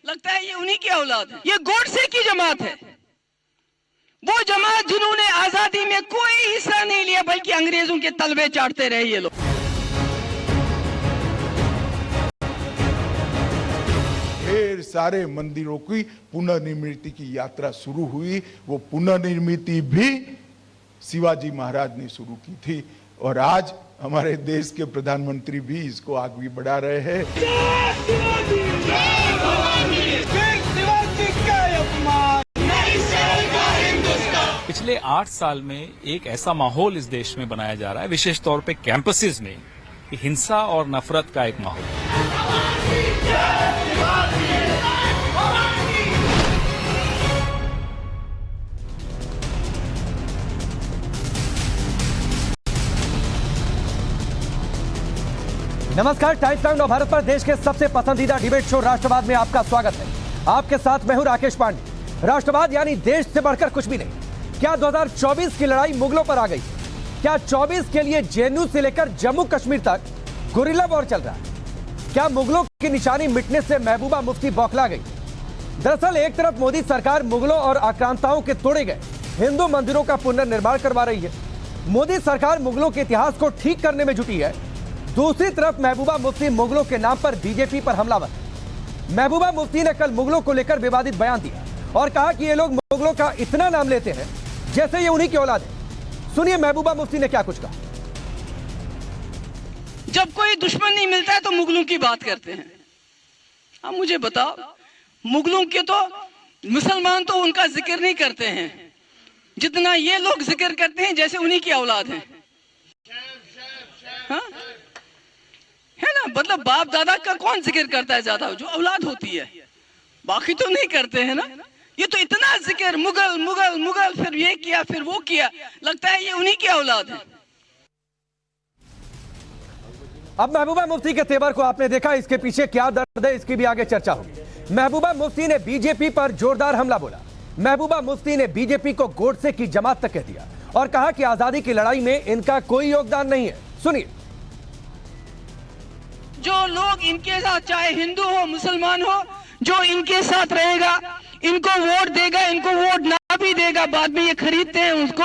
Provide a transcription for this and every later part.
लगता है ये उन्हीं की औलाद है। ये गोडसे की जमात है, वो जमात जिन्होंने आजादी में कोई हिस्सा नहीं लिया बल्कि अंग्रेजों के तलवे चाटते रहे ये लोग। ढेर सारे मंदिरों की पुनर्निर्मिति की यात्रा शुरू हुई। वो पुनर्निर्मिति भी शिवाजी महाराज ने शुरू की थी और आज हमारे देश के प्रधानमंत्री भी इसको आगे बढ़ा रहे हैं। पिछले 8 साल में एक ऐसा माहौल इस देश में बनाया जा रहा है, विशेष तौर पे कैंपसेस में, कि हिंसा और नफरत का एक माहौल। नमस्कार, टाइम्स टाइम नव भारत पर देश के सबसे पसंदीदा डिबेट शो राष्ट्रवाद में आपका स्वागत है। आपके साथ मैं हूं राकेश पांडे। राष्ट्रवाद यानी देश से बढ़कर कुछ भी नहीं। क्या 2024 की लड़ाई मुगलों पर आ गई? क्या 24 के लिए जेएनयू से लेकर जम्मू कश्मीर तक गुरिल्ला वॉर चल रहा है? क्या मुगलों की निशानी मिटने से महबूबा मुफ्ती बौखला गई? दरअसल एक तरफ मोदी सरकार मुगलों और आक्रांताओं के तोड़े गए हिंदू मंदिरों का पुनर्निर्माण करवा रही है। मोदी सरकार मुगलों के इतिहास को ठीक करने में जुटी है। दूसरी तरफ महबूबा मुफ्ती मुगलों के नाम पर बीजेपी पर हमलावर। महबूबा मुफ्ती ने कल मुगलों को लेकर विवादित बयान दिया और कहा कि ये लोग मुगलों का इतना नाम लेते हैं जैसे ये उन्हीं की औलाद है। सुनिए महबूबा मुफ्ती ने क्या कुछ कहा। जब कोई दुश्मन नहीं मिलता है तो मुगलों की बात करते हैं। अब मुझे बताओ, मुगलों के तो मुसलमान तो उनका जिक्र नहीं करते हैं जितना ये लोग जिक्र करते हैं जैसे उन्हीं की औलाद है। हाँ? है ना, मतलब बाप दादा का कौन जिक्र करता है ज्यादा? जो औलाद होती है, बाकी तो नहीं करते हैं ना। ये तो इतना जिक्र मुगल मुगल मुगल, फिर ये किया फिर वो किया, लगता है ये उन्हीं की औलाद है। अब महबूबा मुफ्ती के तेवर को आपने देखा, इसके पीछे क्या दर्द है इसकी भी आगे चर्चा होगी। महबूबा मुफ्ती ने बीजेपी पर जोरदार हमला बोला। महबूबा मुफ्ती ने बीजेपी को गोडसे की जमात तक कह दिया और कहा कि आजादी की लड़ाई में इनका कोई योगदान नहीं है। सुनिए। जो लोग इनके साथ, चाहे हिंदू हो मुसलमान हो, जो इनके साथ रहेगा, इनको वोट देगा, इनको वोट ना भी देगा, बाद में ये खरीदते हैं उसको,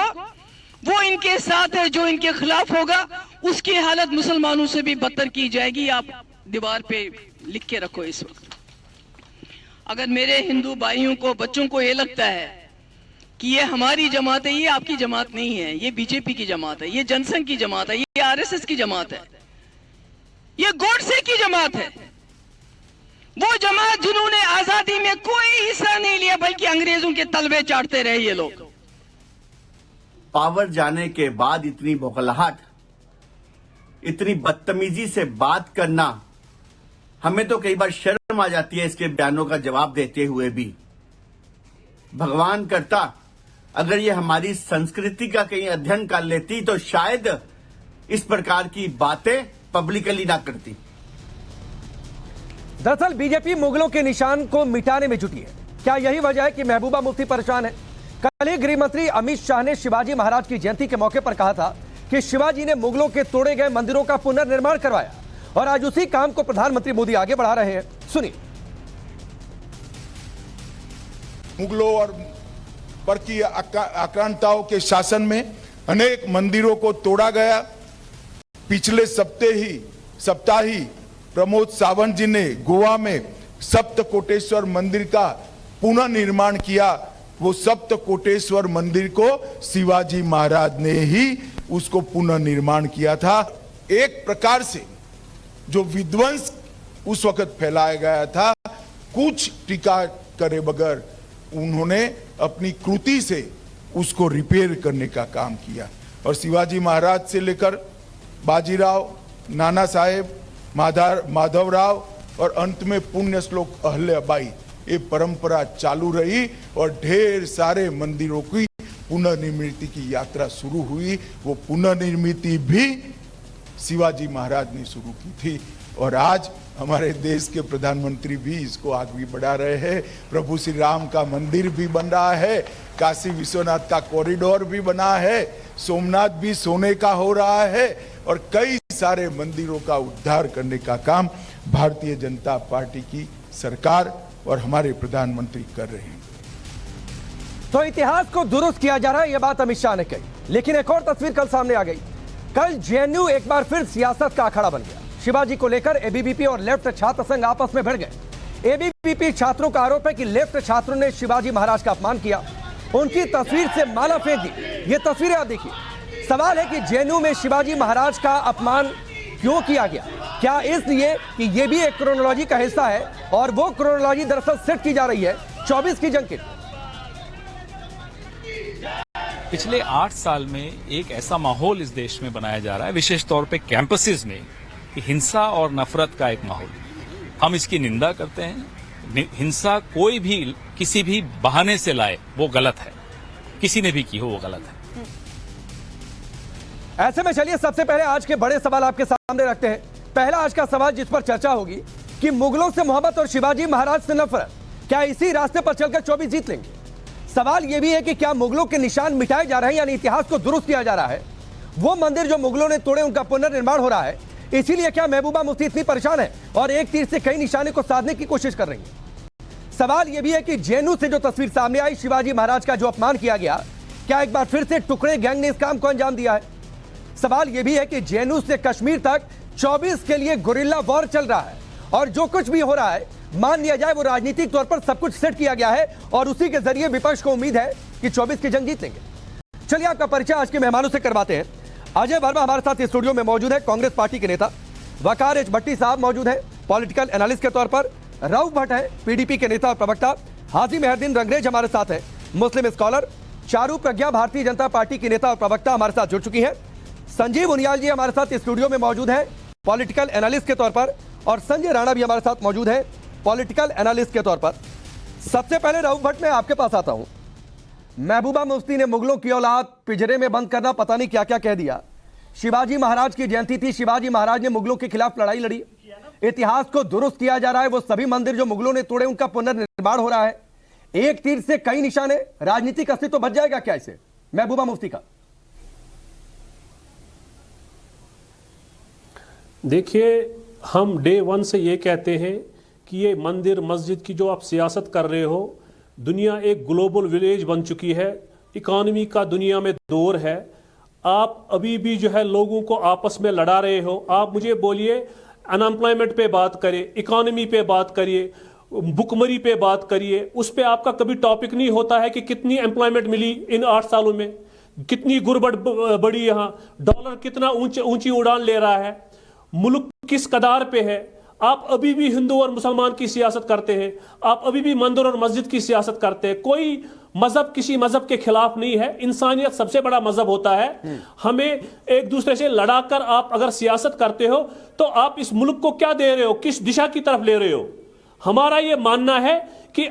वो इनके साथ है। जो इनके खिलाफ होगा उसकी हालत मुसलमानों से भी बदतर की जाएगी। आप दीवार पे लिख के रखो इस वक्त। अगर मेरे हिंदू भाइयों को, बच्चों को ये लगता है कि ये हमारी जमात है, ये आपकी जमात नहीं है, ये बीजेपी की जमात है, ये जनसंघ की जमात है, ये आरएसएस की जमात है, ये गोडसे की जमात है। वो जमात जिन्होंने आजादी में कोई हिस्सा नहीं लिया बल्कि अंग्रेजों के तलवे चाटते रहे ये लोग। पावर जाने के बाद इतनी बौखलाहट, इतनी बदतमीजी से बात करना, हमें तो कई बार शर्म आ जाती है इसके बयानों का जवाब देते हुए भी। भगवान करता अगर ये हमारी संस्कृति का कहीं अध्ययन कर लेती तो शायद इस प्रकार की बातें पब्लिकली ना करती। दरअसल बीजेपी मुगलों के निशान को मिटाने में जुटी है। क्या यही वजह है कि महबूबा मुफ्ती परेशान है? कल ही गृह मंत्री अमित शाह ने शिवाजी महाराज की जयंती के मौके पर कहा था कि शिवाजी ने मुगलों के तोड़े गए मंदिरों का पुनर्निर्माण करवाया और आज उसी काम को प्रधानमंत्री मोदी आगे बढ़ा रहे हैं। सुनिए। मुगलों और पर की आक्रांताओं के शासन में अनेक मंदिरों को तोड़ा गया। पिछले सप्ताह ही प्रमोद सावंत जी ने गोवा में सप्तकोटेश्वर मंदिर का पुनर्निर्माण किया। वो सप्तकोटेश्वर मंदिर को शिवाजी महाराज ने ही उसको पुनर्निर्माण किया था। एक प्रकार से जो विध्वंस उस वक्त फैलाया गया था, कुछ टीका करे बगैर उन्होंने अपनी कृति से उसको रिपेयर करने का काम किया। और शिवाजी महाराज से लेकर बाजीराव, नाना साहेब, माधवराव और अंत में पुण्य श्लोक अहल्याबाई, ये परंपरा चालू रही और ढेर सारे मंदिरों की पुनर्निर्मिति की यात्रा शुरू हुई। वो पुनर्निर्मिति भी शिवाजी महाराज ने शुरू की थी और आज हमारे देश के प्रधानमंत्री भी इसको आगे बढ़ा रहे हैं। प्रभु श्री राम का मंदिर भी बन रहा है, काशी विश्वनाथ का कॉरिडोर भी बना है, सोमनाथ भी सोने का हो रहा है और कई सारे मंदिरों का उद्धार करने का काम भारतीय जनता पार्टी की सरकार और हमारे प्रधानमंत्री कर रहे हैं। तो इतिहास को दुरुस्त किया जा रहा है, यह बात अमित शाह ने कही। लेकिन एक और तस्वीर कल सामने आ गई। कल जेएनयू एक बार फिर सियासत का अखाड़ा बन गया। शिवाजी को लेकर एबीवीपी और लेफ्ट छात्र संघ आपस में भिड़ गए। एबीवीपी छात्रों का आरोप है कि लेफ्ट छात्रों ने शिवाजी महाराज का अपमान किया, उनकी तस्वीर से माला फेंक दी। ये तस्वीरें आप देखिए। सवाल है कि जेएनयू में शिवाजी महाराज का अपमान क्यों किया गया? क्या इसलिए कि यह भी एक क्रोनोलॉजी का हिस्सा है और वो क्रोनोलॉजी दरअसल सेट की जा रही है 24 की जंग के लिए। पिछले 8 साल में एक ऐसा माहौल इस देश में बनाया जा रहा है, विशेष तौर पे कैंपसेस में, कि हिंसा और नफरत का एक माहौल। हम इसकी निंदा करते हैं। हिंसा कोई भी किसी भी बहाने से लाए वो गलत है, किसी ने भी की हो वो गलत है। ऐसे में चलिए सबसे पहले आज के बड़े सवाल आपके सामने रखते हैं। पहला आज का सवाल जिस पर चर्चा होगी कि मुगलों से मोहब्बत और शिवाजी महाराज से नफरत, क्या इसी रास्ते पर चलकर 24 जीत लेंगे? सवाल यह भी है कि क्या मुगलों के निशान मिटाए जा रहे हैं, यानी इतिहास को दुरुस्त किया जा रहा है? वो मंदिर जो मुगलों ने तोड़े उनका पुनर्निर्माण हो रहा है, इसीलिए क्या महबूबा मुफ्ती इतनी परेशान है और एक तीर से कई निशाने को साधने की कोशिश कर रही है? सवाल यह भी है कि जेएनयू से जो तस्वीर सामने आई, शिवाजी महाराज का जो अपमान किया गया, क्या एक बार फिर से टुकड़े गैंग ने इस काम को अंजाम दिया है? सवाल यह भी है कि जेएनयू से कश्मीर तक 24 के लिए गुरिल्ला वॉर चल रहा है और जो कुछ भी हो रहा है मान लिया जाए वो राजनीतिक तौर पर सब कुछ सेट किया गया है और उसी के जरिए विपक्ष को उम्मीद है कि 24 की जंग जीत लेंगे। चलिए आपका परिचय आज के मेहमानों से करवाते हैं। अजय वर्मा हमारे साथ स्टूडियो में मौजूद है, कांग्रेस पार्टी के नेता। वकार एच भट्टी साहब मौजूद है, पॉलिटिकल एनालिस्ट के तौर पर। रऊफ भट्ट है, पीडीपी के नेता और प्रवक्ता। हाजी मेहरदीन रंगरेज हमारे साथ है, मुस्लिम स्कॉलर। चारू प्रज्ञा भारतीय जनता पार्टी की नेता और प्रवक्ता हमारे साथ जुड़ चुकी है। संजीव उनियाल जी हमारे साथ स्टूडियो में मौजूद है, पॉलिटिकल एनालिस्ट के तौर पर। और संजय राणा भी हमारे साथ मौजूद है, पॉलिटिकल एनालिस्ट के तौर पर। सबसे पहले रऊफ भट्ट मैं आपके पास आता हूं। महबूबा मुफ्ती ने मुगलों की औलाद पिंजरे में बंद करना पता नहीं क्या क्या कह दिया। शिवाजी महाराज की जयंती थी, शिवाजी महाराज ने मुगलों के खिलाफ लड़ाई लड़ी। इतिहास को दुरुस्त किया जा रहा है, वो सभी मंदिर जो मुगलों ने तोड़े उनका पुनर्निर्माण हो रहा है। एक तीर से कई निशाने, राजनीतिक अस्तित्व बच जाएगा क्या इसे महबूबा मुफ्ती का? देखिए, हम डे 1 से ये कहते हैं कि ये मंदिर मस्जिद की जो आप सियासत कर रहे हो, दुनिया एक ग्लोबल विलेज बन चुकी है, इकॉनमी का दुनिया में दौर है। आप अभी भी जो है लोगों को आपस में लड़ा रहे हो। आप मुझे बोलिए, अनएम्प्लॉयमेंट पे बात करिए, इकॉनमी पे बात करिए, भुखमरी पे बात करिए, उस पे आपका कभी टॉपिक नहीं होता है कि कितनी एम्प्लॉयमेंट मिली इन 8 सालों में, कितनी गुर्बत बढ़ी, यहाँ डॉलर कितना ऊंची उड़ान ले रहा है, मुल्क किस कदार पे है। आप अभी भी हिंदू और मुसलमान की सियासत करते हैं, आप अभी भी मंदिर और मस्जिद की सियासत करते हैं। कोई मजहब किसी मजहब के खिलाफ नहीं है, इंसानियत सबसे बड़ा मजहब होता है। हमें एक दूसरे से लड़ाकर आप अगर सियासत करते हो तो आप इस मुल्क को क्या दे रहे हो, किस दिशा की तरफ ले रहे हो? हमारा यह मानना है कि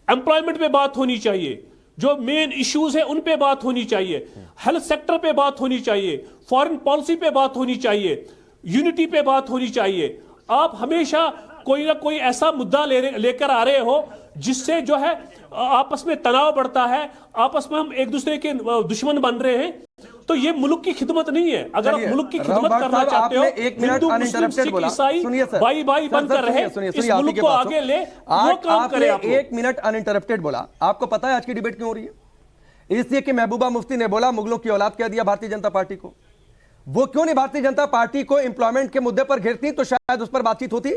एम्प्लॉयमेंट पे बात होनी चाहिए, जो मेन इश्यूज है उन पे बात होनी चाहिए, हेल्थ सेक्टर पे बात होनी चाहिए, फॉरेन पॉलिसी पे बात होनी चाहिए, यूनिटी पे बात होनी चाहिए। आप हमेशा कोई ना कोई ऐसा मुद्दा लेकर आ रहे हो जिससे जो है आपस में तनाव बढ़ता है, आपस में हम एक दूसरे के दुश्मन बन रहे हैं। तो ये मुल्क की खिदमत नहीं है। अगर आप मुल्क की खिदमत करना चाहते हो, हिंदू मुस्लिम सिख ईसाई भाई भाई बनकर रहे, इस मुल्क को आगे ले, वो काम करें। आप 1 मिनट अनइंटरप्टेड बोला। आपको पता है आज की डिबेट क्यों हो रही है? इसलिए कि महबूबा मुफ्ती ने बोला मुगलों की औलाद कह दिया भारतीय जनता पार्टी को। वो क्यों नहीं भारतीय जनता पार्टी को एम्प्लॉयमेंट के मुद्दे पर घेरती तो शायद उस पर बातचीत होती।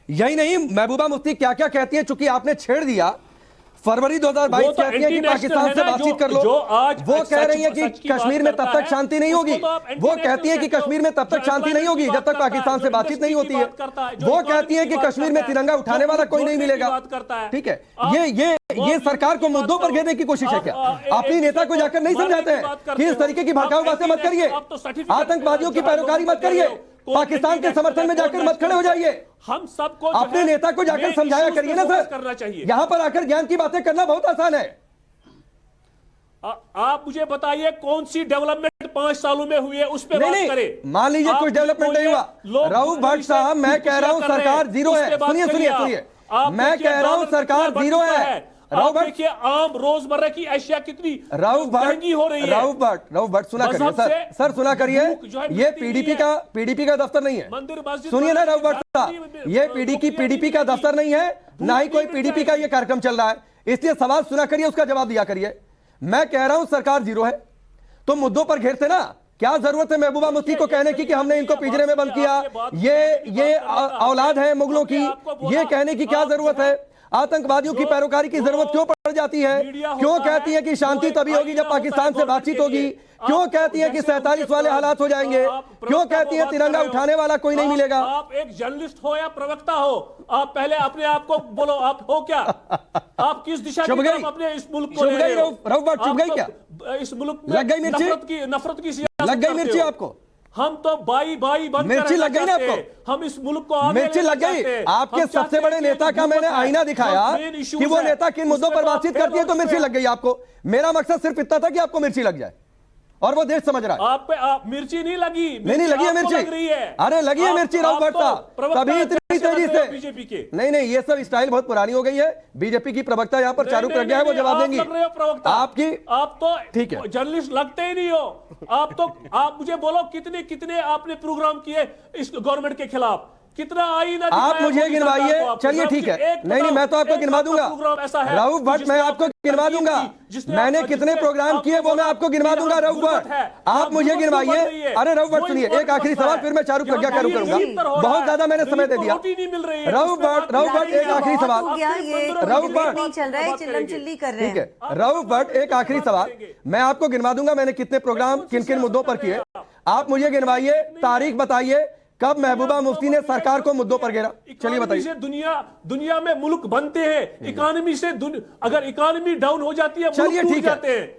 यही नहीं, महबूबा मुफ्ती क्या क्या कहती है, चूंकि आपने छेड़ दिया। फरवरी 2022 कहती है कि पाकिस्तान से बातचीत कर लो। वो कह रही है कि कश्मीर में तब तक शांति नहीं होगी। वो कहती है कि कश्मीर में तब तक शांति नहीं होगी जब तक पाकिस्तान से बातचीत नहीं होती है। वो कहती है कि कश्मीर में तिरंगा उठाने वाला कोई नहीं मिलेगा। ठीक है, ये सरकार को मुद्दों पर घेरने की कोशिश है क्या? अपनी नेता को जाकर नहीं समझाते हैं कि इस तरीके की भड़काऊ बातें मत करिए, आतंकवादियों की पैरोकारी मत करिए, पाकिस्तान के समर्थन में जाकर मत खड़े हो जाइए। हम सबको अपने नेता को जाकर समझाया करिए ना सर। करना चाहिए, यहां पर आकर ज्ञान की बातें करना बहुत आसान है। आप मुझे बताइए कौन सी डेवलपमेंट 5 सालों में हुई है, उस पे बात करें। मान लीजिए कुछ डेवलपमेंट नहीं हुआ। रऊफ भट्ट साहब, मैं कह रहा हूं सरकार जीरो है। सुनिए, मैं कह रहा हूं सरकार जीरो है। आप देखिए आम रोजमर्रा की अशिया कितनी महंगी हो रही है। राउफ भट्ट सुना करिए सर सुना करिए, ये पीडीपी का दफ्तर नहीं है। मंदिर मस्जिद सुनिए ना राउफ भट्ट साहब, ये पीडीपी का दफ्तर नहीं है, ना ही कोई पीडीपी का ये कार्यक्रम चल रहा है, इसलिए सवाल सुना करिए, उसका जवाब दिया करिए। मैं कह रहा हूं सरकार जीरो है, तो मुद्दों पर घेरते ना। क्या जरूरत है महबूबा मुफ्ती को कहने की कि हमने इनको पिंजरे में बंद किया, ये औलाद है मुगलों की, ये कहने की क्या जरूरत है? आतंकवादियों की पैरोकारी की जरूरत क्यों पड़ जाती है? क्यों कहती है कि शांति तभी होगी जब पाकिस्तान से बातचीत होगी? क्यों कहती है कि 47 वाले हालात हो जाएंगे? क्यों कहती है तिरंगा उठाने वाला कोई नहीं मिलेगा? आप एक जर्नलिस्ट हो या प्रवक्ता हो, आप पहले अपने आप को बोलो, आप हो क्या? आप किस दिशा की तरफ अपने इस मुल्क को ले रहे हो? राउफ भट्ट चुप गई क्या? इस मुल्क में लग गई मिर्ची? नफरत की सियासत लग गई करते मिर्ची हो। आपको? हम तो बाई बंद मिर्ची लग गई ना आपको? हम इस मुल्क को आगे मिर्ची लग गई? आपके सबसे बड़े नेता का मैंने आईना दिखाया कि वो नेता किन मुद्दों पर बातचीत करती है, तो मिर्ची लग गई आपको। मेरा मकसद सिर्फ इतना था कि आपको मिर्ची लग जाए, और वो देश समझ रहा है। आप मिर्ची नहीं लगी, नहीं लगी है मिर्ची, लग रही है। अरे लगी है मिर्ची राउफ भट्ट साहब, कभी इतनी तेजी से बीजेपी के नहीं, ये सब स्टाइल बहुत पुरानी हो गई है। बीजेपी की प्रवक्ता यहाँ पर चारू प्रज्ञा है, वो जवाब देंगी। आपकी आप तो ठीक है, जर्नलिस्ट लगते ही नहीं हो। आप मुझे बोलो कितने आपने प्रोग्राम किए इस गवर्नमेंट के खिलाफ? कितना आईना आप मुझे गिनवाइए। चलिए ठीक है, नहीं मैं तो आपको गिनवा दूंगा राउफ भट्ट, मैं आपको गिनवा दूंगा। मैंने कितने प्रोग्राम किए वो मैं आपको गिनवा दूंगा राउफ भट्ट, आप मुझे गिनवाइए। अरे राउफ भट्ट सुनिए, एक आखिरी सवाल, फिर मैं चारू प्रज्ञा का रुख करूंगा, बहुत ज्यादा मैंने समय दे दिया। राउफ भट्ट एक आखिरी सवाल, राउफ भट्ट चल रहा है, चिल्लम चिल्ली कर रहे हैं। ठीक है राउफ भट्ट, एक आखिरी सवाल, मैं आपको गिनवा दूंगा मैंने कितने प्रोग्राम किन किन मुद्दों पर किए। आप मुझे गिनवाइए, तारीख बताइए कब महबूबा मुफ्ती ने सरकार को मुद्दों पर घेरा। चलिए बताइए। दुनिया में मुल्क बनते हैं इकोनॉमी से, अगर इकोनॉमी डाउन हो जाती है, चलिए ठीक है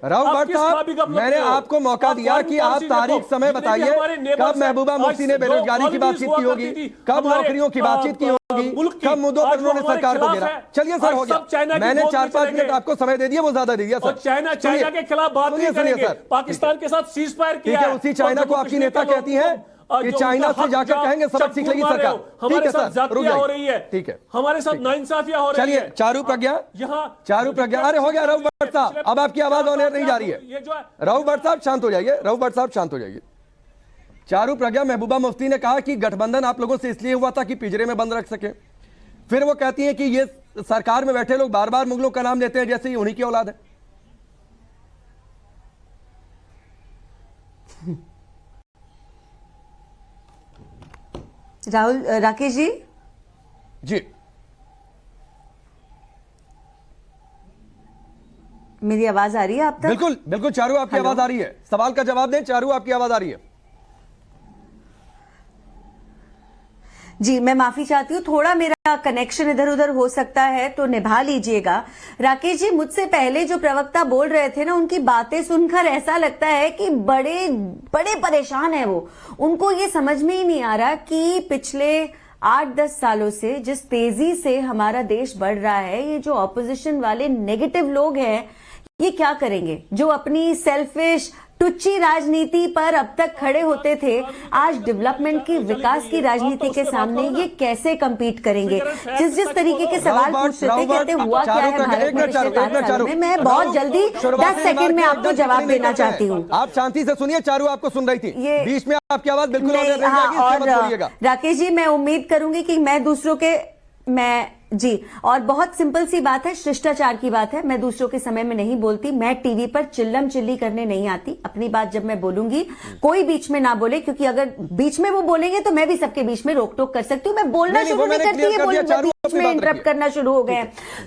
राउफ भट्ट साहब, मैंने आपको मौका दिया कि आप तारीख समय बताइए कब महबूबा मुफ्ती ने बेरोजगारी की बातचीत की होगी, कब नौकरियों की बातचीत की होगी, कब मुद्दों पर उन्होंने सरकार को घेरा। चलिए सर हो गया, मैंने 4-5 मिनट आपको समय दे दिया, वो ज्यादा दे दिया सर। चाइना के खिलाफ बात नहीं करेंगे, पाकिस्तान के साथ सीज फायर किया है, उसी चाइना को आपकी नेता कहती है कि चाइना से जाकर कहेंगे सबक सीख लेगी सरकार। ठीक है सर, रुक हो रही है, ठीक है, हमारे साथ नाइंसाफियां हो रही है। चलिए चारू प्रज्ञा, चारू प्रज्ञा, अरे हो गया राउफ भट्ट साहब, अब आपकी आवाज ऑन एयर नहीं जा रही है। राउफ भट्ट साहब शांत हो जाइए, राउफ भट्ट साहब शांत हो जाइए। चारू प्रज्ञा, महबूबा मुफ्ती ने कहा कि गठबंधन आप लोगों से इसलिए हुआ था कि पिंजरे में बंद रख सके। फिर वो कहती है कि ये सरकार में बैठे लोग बार बार मुगलों का नाम लेते हैं जैसे ही उन्हीं की औलाद है। राकेश जी, मेरी आवाज आ रही है आप तक? बिल्कुल बिल्कुल चारू, आपकी आवाज आ रही है। सवाल का जवाब दें चारू, आपकी आवाज आ रही है। जी, मैं माफी चाहती हूँ, थोड़ा मेरा कनेक्शन इधर उधर हो सकता है, तो निभा लीजिएगा। राकेश जी, मुझसे पहले जो प्रवक्ता बोल रहे थे ना, उनकी बातें सुनकर ऐसा लगता है कि बड़े बड़े परेशान है वो। उनको ये समझ में ही नहीं आ रहा कि पिछले 8-10 सालों से जिस तेजी से हमारा देश बढ़ रहा है, ये जो ऑपोजिशन वाले नेगेटिव लोग हैं, ये क्या करेंगे? जो अपनी सेल्फिश टुच्ची राजनीति पर अब तक खड़े होते थे, आज डेवलपमेंट की, विकास की राजनीति के सामने ये कैसे कम्पीट करेंगे? जिस तरीके के सवाल पूछ रहे थे, कहते हुआ क्या है भारत में पिछले 5 सालों में, मैं बहुत जल्दी 10 सेकंड में आपको जवाब देना चाहती हूँ। आप शांति से सुनिए, चारू आपको सुन रही थी, बीच में आपकी आवाज बिल्कुल राकेश जी, मैं उम्मीद करूंगी कि मैं दूसरों के जी, और बहुत सिंपल सी बात है, शिष्टाचार की बात है, मैं दूसरों के समय में नहीं बोलती, मैं टीवी पर चिल्लम चिल्ली करने नहीं आती। अपनी बात जब मैं बोलूंगी, कोई बीच में ना बोले, क्योंकि अगर बीच में वो बोलेंगे तो मैं भी सबके बीच में रोक टोक कर सकती हूँ। मैं बोलना शुरू नहीं करती है, बीच में इंटरप्ट करना शुरू हो गए।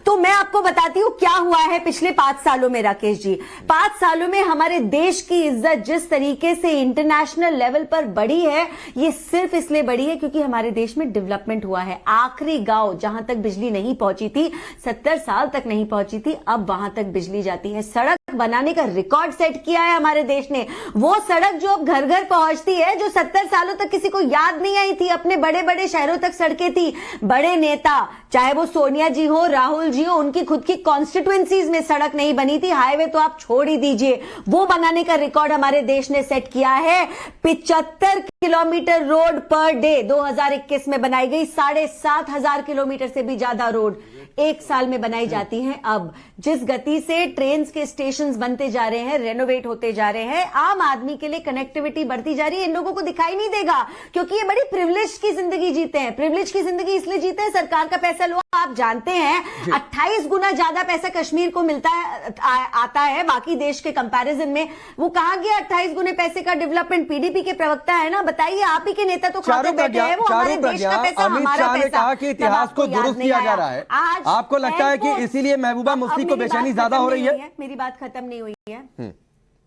तो मैं आपको बताती हूँ क्या हुआ है पिछले 5 सालों में। राकेश जी, 5 सालों में हमारे देश की इज्जत जिस तरीके से इंटरनेशनल लेवल पर बढ़ी है, ये सिर्फ इसलिए बढ़ी है क्योंकि हमारे देश में डेवलपमेंट हुआ है। आखिरी गांव जहां तक बिजली नहीं पहुंची थी, 70 साल तक नहीं पहुंची थी, अब वहां तक बिजली जाती है। सड़क बनाने का रिकॉर्ड सेट किया है हमारे देश ने। वो सड़क जो अब घर घर पहुंचती है, जो 70 सालों तक किसी को याद नहीं आई थी, अपने बड़े बड़े शहरों तक सड़कें थी। बड़े नेता, चाहे वो सोनिया जी हो, राहुल जी हो, उनकी खुद की कॉन्स्टिट्यूएंसीज में सड़क नहीं बनी थी। हाईवे तो आप छोड़ ही दीजिए, वो बनाने का रिकॉर्ड हमारे देश ने सेट किया है। 75 किलोमीटर रोड पर डे 2021 में बनाई गई, 7,500 किलोमीटर से भी ज्यादा रोड। 1 साल में बनाई जाती हैं। अब जिस गति से ट्रेन के स्टेशंस बनते जा रहे हैं, रेनोवेट होते जा रहे हैं, आम आदमी के लिए कनेक्टिविटी बढ़ती जा रही है, इन लोगों को दिखाई नहीं देगा क्योंकि ये बड़ी प्रिविलेज की जिंदगी जीते हैं। प्रिविलेज की जिंदगी इसलिए जीते हैं, सरकार का पैसा लो। आप जानते हैं 28 गुना ज्यादा पैसा कश्मीर को मिलता है, आता है बाकी देश के कंपैरिजन में। वो कहां गया 28 गुने पैसे का डेवलपमेंट? पीडीपी के प्रवक्ता है ना, बताइए, आप ही के नेता तो खाते बैठे हैं। वो हमारे देश का पैसा, अमित हमारा शाह ने पैसा। कहा कि इतिहास को दुरुस्त किया जा रहा है। आपको लगता है कि इसीलिए महबूबा मुफ्ती को बेचैनी ज्यादा हो रही है? मेरी बात खत्म नहीं हुई है।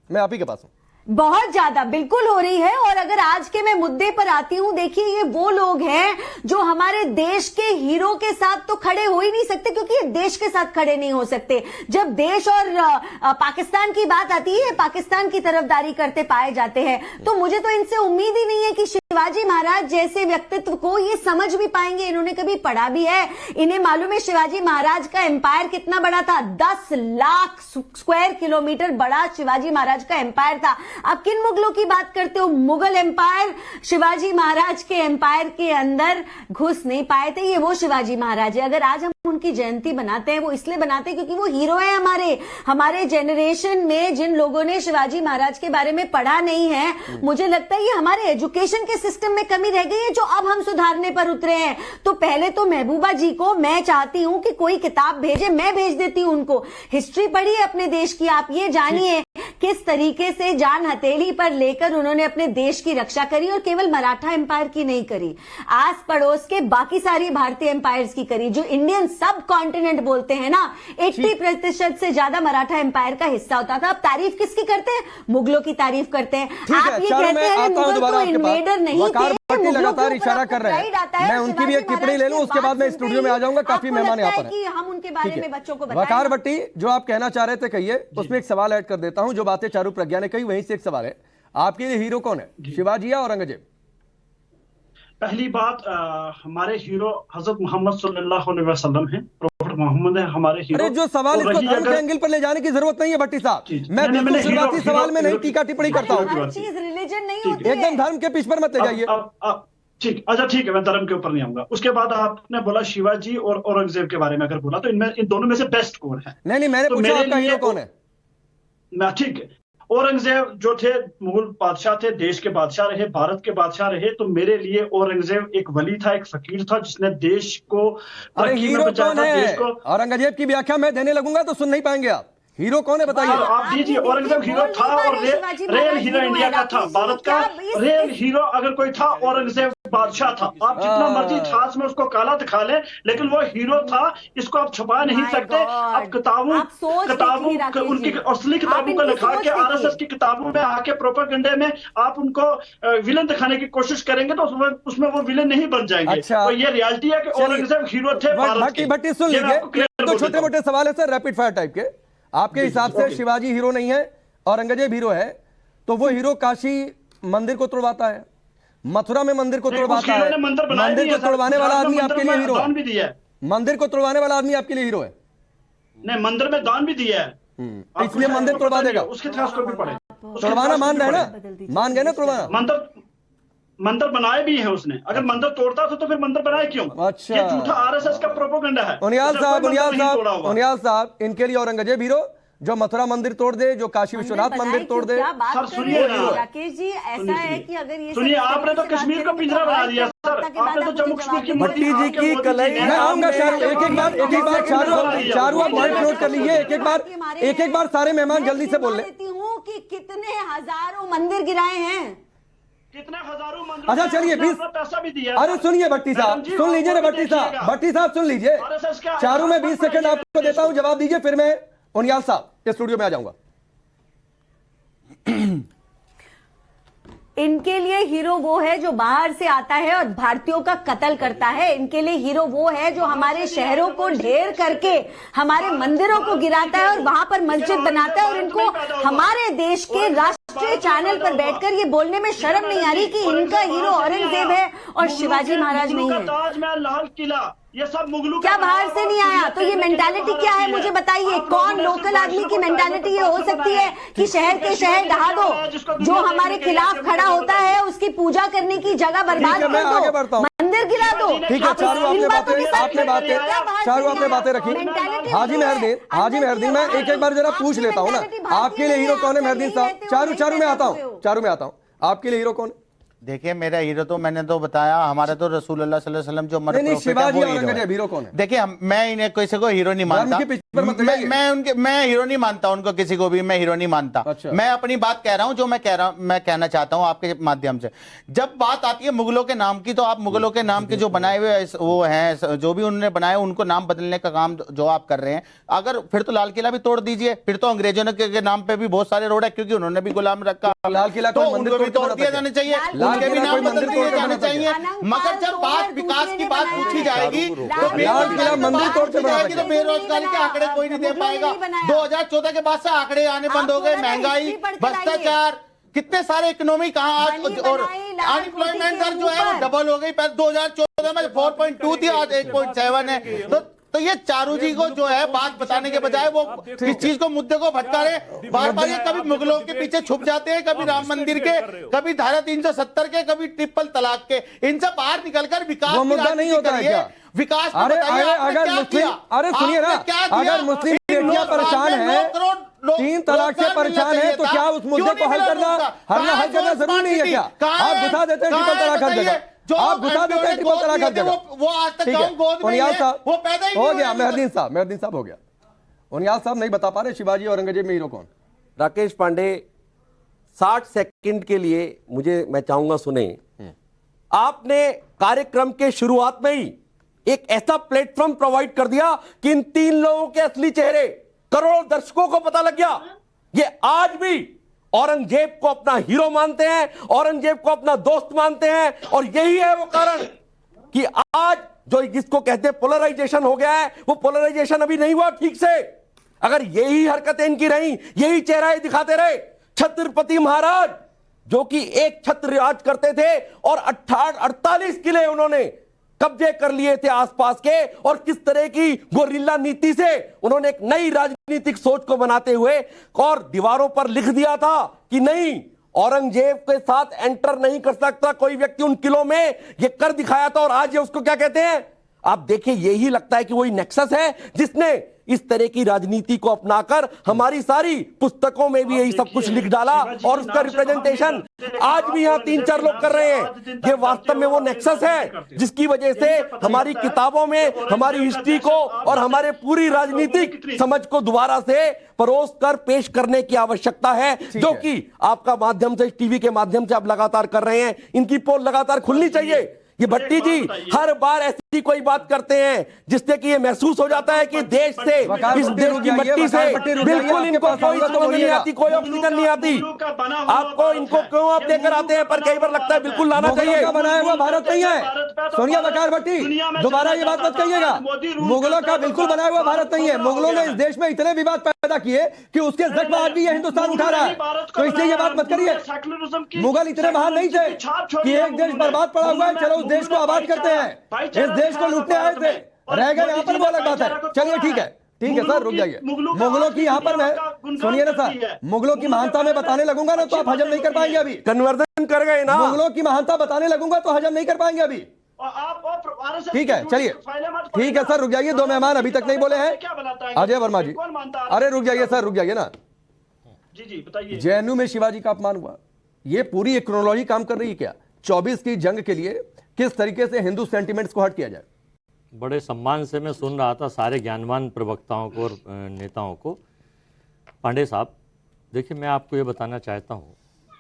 मैं आप ही के पास हूं। बहुत ज्यादा बिल्कुल हो रही है। और अगर आज के मैं मुद्दे पर आती हूं, देखिए ये वो लोग हैं जो हमारे देश के हीरो के साथ तो खड़े हो ही नहीं सकते क्योंकि ये देश के साथ खड़े नहीं हो सकते। जब देश और पाकिस्तान की बात आती है, पाकिस्तान की तरफदारी करते पाए जाते हैं। तो मुझे तो इनसे उम्मीद ही नहीं है कि शिवाजी महाराज जैसे व्यक्तित्व को ये समझ भी पाएंगे। इन्होंने कभी पढ़ा भी है? इन्हें मालूम है शिवाजी महाराज का एम्पायर कितना बड़ा था? 10 लाख स्क्वायर किलोमीटर बड़ा शिवाजी महाराज का एम्पायर था। आप किन मुगलों की बात करते हो? मुगल एम्पायर शिवाजी महाराज के एम्पायर के अंदर घुस नहीं पाए थे। ये वो शिवाजी महाराज है। अगर आज हम उनकी जयंती बनाते हैं, वो इसलिए बनाते हैं क्योंकि वो हीरो है हमारे जनरेशन में। जिन लोगों ने शिवाजी महाराज के बारे में पढ़ा नहीं है, मुझे लगता है ये हमारे एजुकेशन के सिस्टम में कमी रह गई है जो अब हम सुधारने पर उतरे हैं। तो पहले तो महबूबा जी को मैं चाहती हूं कि कोई किताब भेजे, मैं भेज देती हूं उनको। हिस्ट्री पढ़िए अपने देश की, आप ये जानिए किस तरीके से जान हथेली पर लेकर उन्होंने अपने देश की रक्षा करी और केवल मराठा एम्पायर की नहीं करी, आस पड़ोस के बाकी सारी भारतीय एम्पायर्स की करी। जो इंडियन सब कॉन्टिनेंट बोलते हैं ना, 80% से ज्यादा मराठा एम्पायर का हिस्सा होता था। अब तारीफ किसकी करते हैं? मुगलों की तारीफ करते हैं। आप ये कहते हैं मुगल तो इन्वेडर नहीं थे, लगातार इशारा कर रहे हैं। मैं उनकी भी एक टिप्पणी ले लूं, उसके बाद मैं स्टूडियो में आ जाऊंगा। काफी मेहमान यहाँ पर हैं। हम उनके बारे में बच्चों को बताएं। वकार भट्टी, जो आप कहना चाह रहे थे कहिए। उसमें एक सवाल ऐड कर देता हूं। जो बातें चारू प्रज्ञा ने कही वहीं से एक सवाल है, आपके लिए हीरो कौन है, शिवाजी या औरंगजेब? पहली बात, हमारे हीरो हजरत मोहम्मद सल्लल्लाहु अलैहि वसल्लम हैं। प्रॉफिट मोहम्मद है हमारे हीरो। अरे जो सवाल, इसको धर्म के एंगल पर ले जाने की जरूरत नहीं है भट्टी साहब। मैं बिल्कुल शुरुआती सवाल में नहीं टीका टिप्पणी करता हूँ। हर चीज रिलीजन नहीं होती है। एकदम धर्म के पीछ पर मत ले जाइए। ठीक, अच्छा ठीक है, मैं धर्म के ऊपर नहीं आऊंगा। उसके बाद आपने बोला शिवाजी और औरंगजेब के बारे में अगर बोला तो इन दोनों में से बेस्ट कौन है? नहीं, मैंने पूछा आपका हीरो कौन है। ठीक है, औरंगजेब जो थे मुगल बादशाह थे, देश के बादशाह रहे, भारत के बादशाह रहे। तो मेरे लिए औरंगजेब एक वली था, एक फकीर था जिसने देश को तरक्की में पहुंचाया था। देश को औरंगजेब की व्याख्या मैं देने लगूंगा तो सुन नहीं पाएंगे आप। हीरो कौन है बताइए? आप दीजिए। औरंगजेब हीरो था और रियल हीरो इंडिया का था, भारत का रियल हीरो अगर कोई था औरंगजेब बादशाह था। आप जितना मर्जी ठास में उसको काला दिखा ले, लेकिन वो हीरो था, इसको आप छुपा नहीं सकते। अब किताबों उनकी असली किताबों को लिखा के आरएसएस की किताबों में आके प्रोपेगेंडे में आप उनको विलन दिखाने की कोशिश करेंगे तो उसमें वो विलन नहीं बन जाएंगे। तो ये रियलिटी है कि औरंगजेब हीरो थे भारत के। भट्टी सुन लीजिए, तो छोटे मोटे सवाल है सर, रैपिड फायर टाइप के। आपके हिसाब से शिवाजी हीरो नहीं है, औरंगजेब हीरो है, तो वो हीरो काशी मंदिर को तोड़वाता है, मथुरा में मंदिर को तोड़वाता है। मंदिर को तोड़वाने वाला आदमी आपके लिए हीरो है? मंदिर को तोड़वाने वाला आदमी आपके लिए हीरो है? नहीं, मंदिर में दान भी दिया है, इसलिए मंदिर तोड़वा देगा। उसके इतिहास को भी पढ़े। तोड़वाना मान रहे ना, मान गए ना तोड़वाना? मंदिर बनाए भी हैं उसने। अगर मंदिर तोड़ता था तो फिर मंदिर बनाए क्यों? अच्छा, ये झूठा आरएसएस का प्रोपेगेंडा है। उनियाल साहब, इनके लिए औरंगजेब हीरो जो मथुरा मंदिर तोड़ दे, जो काशी विश्वनाथ मंदिर तोड़ दे। सर सुनिए राकेश जी, ऐसा है कि अगर ये सुनिए, आपने तो कश्मीर को पिंजरा बना दिया सर। आपने तो जम्मू कश्मीर की भट्टी जी की कलई। मैं आऊंगा शाहरुख, एक एक बार चारू आप पॉइंट नोट कर लीजिए। एक एक बार सारे मेहमान जल्दी से बोल ले। कि कितने हजारों मंदिर गिराए हैं, कितने हजारों मंदिर। अच्छा चलिए, 20 पैसा भी दिया। अरे सुनिए भट्टी साहब, सुन लीजिए ना भट्टी साहब सुन लीजिए। चारू में 20 सेकंड आपको देता हूं, जवाब दीजिए, फिर मैं उनियाल साहब के स्टूडियो में आ जाऊंगा। इनके लिए हीरो वो है जो बाहर से आता है और भारतीयों का कत्ल करता है। इनके लिए हीरो वो है जो हमारे शहरों को ढेर करके हमारे मंदिरों को गिराता है और वहां पर मस्जिद बनाता है। और इनको हमारे देश के राष्ट्रीय चैनल पर बैठकर ये बोलने में शर्म नहीं आ रही कि इनका हीरो औरंगजेब है और शिवाजी महाराज नहीं है। ताजमहल, लाल किला, ये सब मुगलों क्या बाहर से नहीं आया? तो ये मेंटालिटी क्या है मुझे बताइए। कौन लोकल आदमी की मेंटालिटी ये हो सकती है कि शहर के शहर ढहा दो, जो हमारे खिलाफ खड़ा होता है उसकी पूजा करने की जगह बर्बाद कर दो, मंदिर फिर गिरा दो। ठीक है चारू, आपने बातें रखी। हाजी मेहरदीन, मैं एक बार जरा पूछ लेता हूँ ना, आपके लिए हीरो कौन है मेहरदीन साहब? चारू में आता हूँ, आपके लिए हीरो कौन है? देखिए मेरा हीरो तो मैंने तो बताया, हमारा तो रसूलुल्लाह सल्लल्लाहु अलैहि वसल्लम जो मर नहीं, शिवाजी औरंगजेब हीरो कौन है? देखिए मैं इन्हें किसी को हीरो नहीं मानता, मैं हीरो नहीं मानता उनको, किसी को भी मैं हीरो नहीं मानता। अच्छा। मैं अपनी बात कह रहा हूं जो मैं कहना चाहता हूं आपके माध्यम से। जब बात आती है मुगलों के नाम की, तो आप मुगलों के नाम के जो बनाए हुए वो हैं, जो भी उन्होंने बनाए, उनको नाम बदलने का काम जो आप कर रहे हैं, अगर फिर तो लाल किला भी तोड़ दीजिए, फिर तो अंग्रेजों के नाम पे भी बहुत सारे रोड है, क्योंकि उन्होंने भी गुलाम रखा, लाल किला तो उनको भी तोड़ दिया जाना चाहिए, उनके भी नाम बदल दिए जाने चाहिए। मगर जब बात विकास की बात पूछी जाएगी तो बेरोजगारी के आंकड़े कोई नहीं दे पाएगा। 2014 के बाद से आंकड़े आने बंद हो गए, महंगाई, भ्रष्टाचार, कितने सारे इकोनॉमी कहाँ आज, और अनएम्प्लॉयमेंट दर जो है वो डबल हो गई। पहले 2014 में 4.2 थी, आज 8.7 है। तो ये चारू जी को जो है बात बताने के बजाय वो इस चीज को, मुद्दे को भटका रहे बार-बार। ये कभी मुगलों के पीछे छुप जाते हैं, कभी राम मंदिर के, कभी धारा 370 के, कभी ट्रिपल तलाक के। इनसे बाहर निकलकर विकास वो मुद्दा नहीं होता है क्या? विकास अरे सुनिए ना, अगर मुस्लिम बेटियां परेशान है, 3 तलाक से परेशान है, तो क्या उस मुद्दे को हल करना जरूरी नहीं है क्या? आप बता देते हैं ट्रिपल तलाक हर जगह, आप बता देते हैं ट्रिपल तलाक हर जगह। वो आज तक गोद में उनियाल साहब वो पैदा ही हो गया, मेहरदीन साहब हो गया। उनियाल साहब नहीं बता पा रहे शिवाजी औरंगजेब में हीरो कौन? राकेश पांडे 60 सेकंड के लिए मैं चाहूंगा सुने। आपने कार्यक्रम के शुरुआत में ही एक ऐसा प्लेटफॉर्म प्रोवाइड कर दिया कि इन 3 लोगों के असली चेहरे करोड़ों दर्शकों को पता लग गया। ये आज भी औरंगजेब को अपना हीरो मानते हैं, औरंगजेब को अपना दोस्त मानते हैं, और यही है वो कारण कि आज जो जिसको कहते हैं पोलराइजेशन हो गया है, वो पोलराइजेशन अभी नहीं हुआ ठीक से। अगर यही हरकतें इनकी रही, यही चेहरा दिखाते रहे, छत्रपति महाराज जो कि एक छत्र राज करते थे और 48 किले उन्होंने कब्जे कर लिए थे आसपास के, और किस तरह की गोरिल्ला नीति से उन्होंने एक नई राजनीतिक सोच को बनाते हुए और दीवारों पर लिख दिया था कि नहीं, औरंगजेब के साथ एंटर नहीं कर सकता कोई व्यक्ति उन किलों में, ये कर दिखाया था। और आज ये उसको क्या कहते हैं, आप देखिए, यही लगता है कि वही नेक्सस है जिसने इस तरह की राजनीति को अपनाकर हमारी सारी पुस्तकों में भी यही सब कुछ लिख डाला, और उसका रिप्रेजेंटेशन आज भी यहां 3-4 लोग कर रहे हैं। ये वास्तव में वो नेक्सस है जिसकी वजह से हमारी किताबों में हमारी हिस्ट्री को और हमारे पूरी राजनीतिक समझ को दोबारा से परोस कर पेश करने की आवश्यकता है, जो कि आपका माध्यम से, टीवी के माध्यम से आप लगातार कर रहे हैं। इनकी पोल लगातार खुलनी चाहिए। ये भट्टी जी हर बार ऐसी कोई बात करते हैं जिससे कि ये महसूस हो जाता है कि देश से, इस देश की मिट्टी से बिल्कुल इनको कोई समझ नहीं आती, कोई ऑक्सीजन नहीं आती। आपको इनको क्यों आप लेकर आते हैं, पर कई बार लगता है बिल्कुल लाना चाहिए। बनाया हुआ भारत नहीं है सोनिया बकार भट्टी, दोबारा ये बात मत कहिएगा। मुगलों का बिल्कुल बनाया हुआ भारत नहीं है। मुगलों ने इस देश में इतने विवाद पैदा किए कि उसके जख्म आज भी ये हिंदुस्तान उठा रहा है, तो इसलिए ये बात मत करिए। मुगल इतने महान नहीं थे कि एक देश बर्बाद पड़ा हुआ है, चलो देश को आबाद करते हैं, इस देश को लूटने आए थे, रह गए यहाँ पर, वो अलग बात है। चलिए ठीक है सर, रुक जाइए। मुगलों की यहाँ पर मैं, सुनिए ना सर, मुगलों की महानता में बताने लगूंगा ना तो आप हजम नहीं कर पाएंगे। अभी कन्वर्जन कर गए ना, मुगलों की महानता बताने लगूंगा तो हजम नहीं कर पाएंगे अभी। ठीक है, चलिए ठीक है सर, रुक जाइए। 2 मेहमान अभी तक नहीं बोले हैं, अजय वर्मा जी। अरे रुक जाइए सर, रुक जाइए ना जी बताइए। जेएनयू में शिवाजी का अपमान हुआ, ये पूरी एक क्रोनोलॉजी काम कर रही है क्या? 24 की जंग के लिए किस तरीके से हिंदू सेंटिमेंट्स को हट किया जाए? बड़े सम्मान से मैं सुन रहा था सारे ज्ञानवान प्रवक्ताओं को और नेताओं को। पांडे साहब, देखिए, मैं आपको ये बताना चाहता हूँ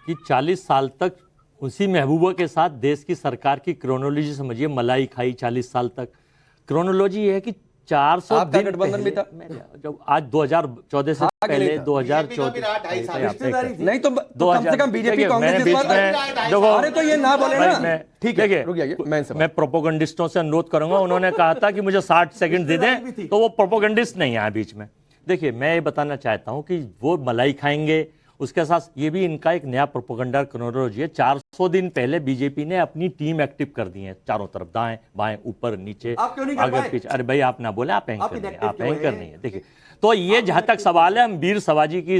कि 40 साल तक उसी महबूबा के साथ देश की सरकार की क्रोनोलॉजी समझिए, मलाई खाई 40 साल तक। क्रोनोलॉजी ये है कि 400 दिन गठबंधन भी था जब आज 2014 से पहले 2014 नहीं तो कम से कम बीजेपी कांग्रेस देखो, अरे तो ये ना बोले ना। ठीक है, रुक जाइए, मैं प्रोपोगंडिस्टों से अनुरोध करूंगा। उन्होंने कहा था कि मुझे 60 सेकंड दे दें, तो वो प्रोपोगंडिस्ट नहीं आया बीच में। देखिए, मैं ये बताना चाहता हूं कि वो मलाई खाएंगे, उसके साथ ये भी इनका एक नया प्रोपोगंडा क्रोनोलॉजी है। 400 दिन पहले बीजेपी ने अपनी टीम एक्टिव कर दी है, चारों तरफ, दाएं बाएं ऊपर नीचे आगे पीछे। अरे भाई, आप ना बोले, आप एंकर नहीं है। देखिए, तो ये जहां तक सवाल है, हम वीर शिवाजी की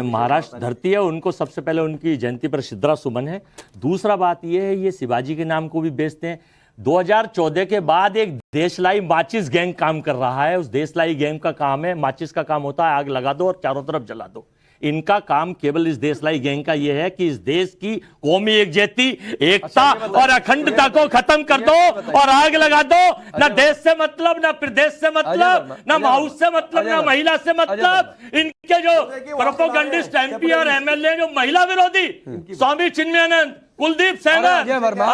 महाराष्ट्र धरती है, उनको सबसे पहले उनकी जयंती पर श्रद्धा सुमन है। दूसरा बात ये है, ये शिवाजी के नाम को भी बेचते हैं। 2014 के बाद एक देशलाई माचिस गैंग काम कर रहा है। उस देशलाई गैंग का काम है, माचिस का काम होता है आग लगा दो और चारों तरफ जला दो। इनका काम केवल इस देशलाई गैंग का यह है कि इस देश की कौमी एकजुटती, एकता और अखंडता को खत्म कर दो और आग लगा दो। ना देश से मतलब, ना प्रदेश से मतलब, ना हाउस से मतलब, ना महिला से मतलब। इनके जो प्रोपोगंडिस्ट एमपी और एमएलए जो महिला विरोधी, स्वामी चिन्मयानंद, कुलदीप सेंगर,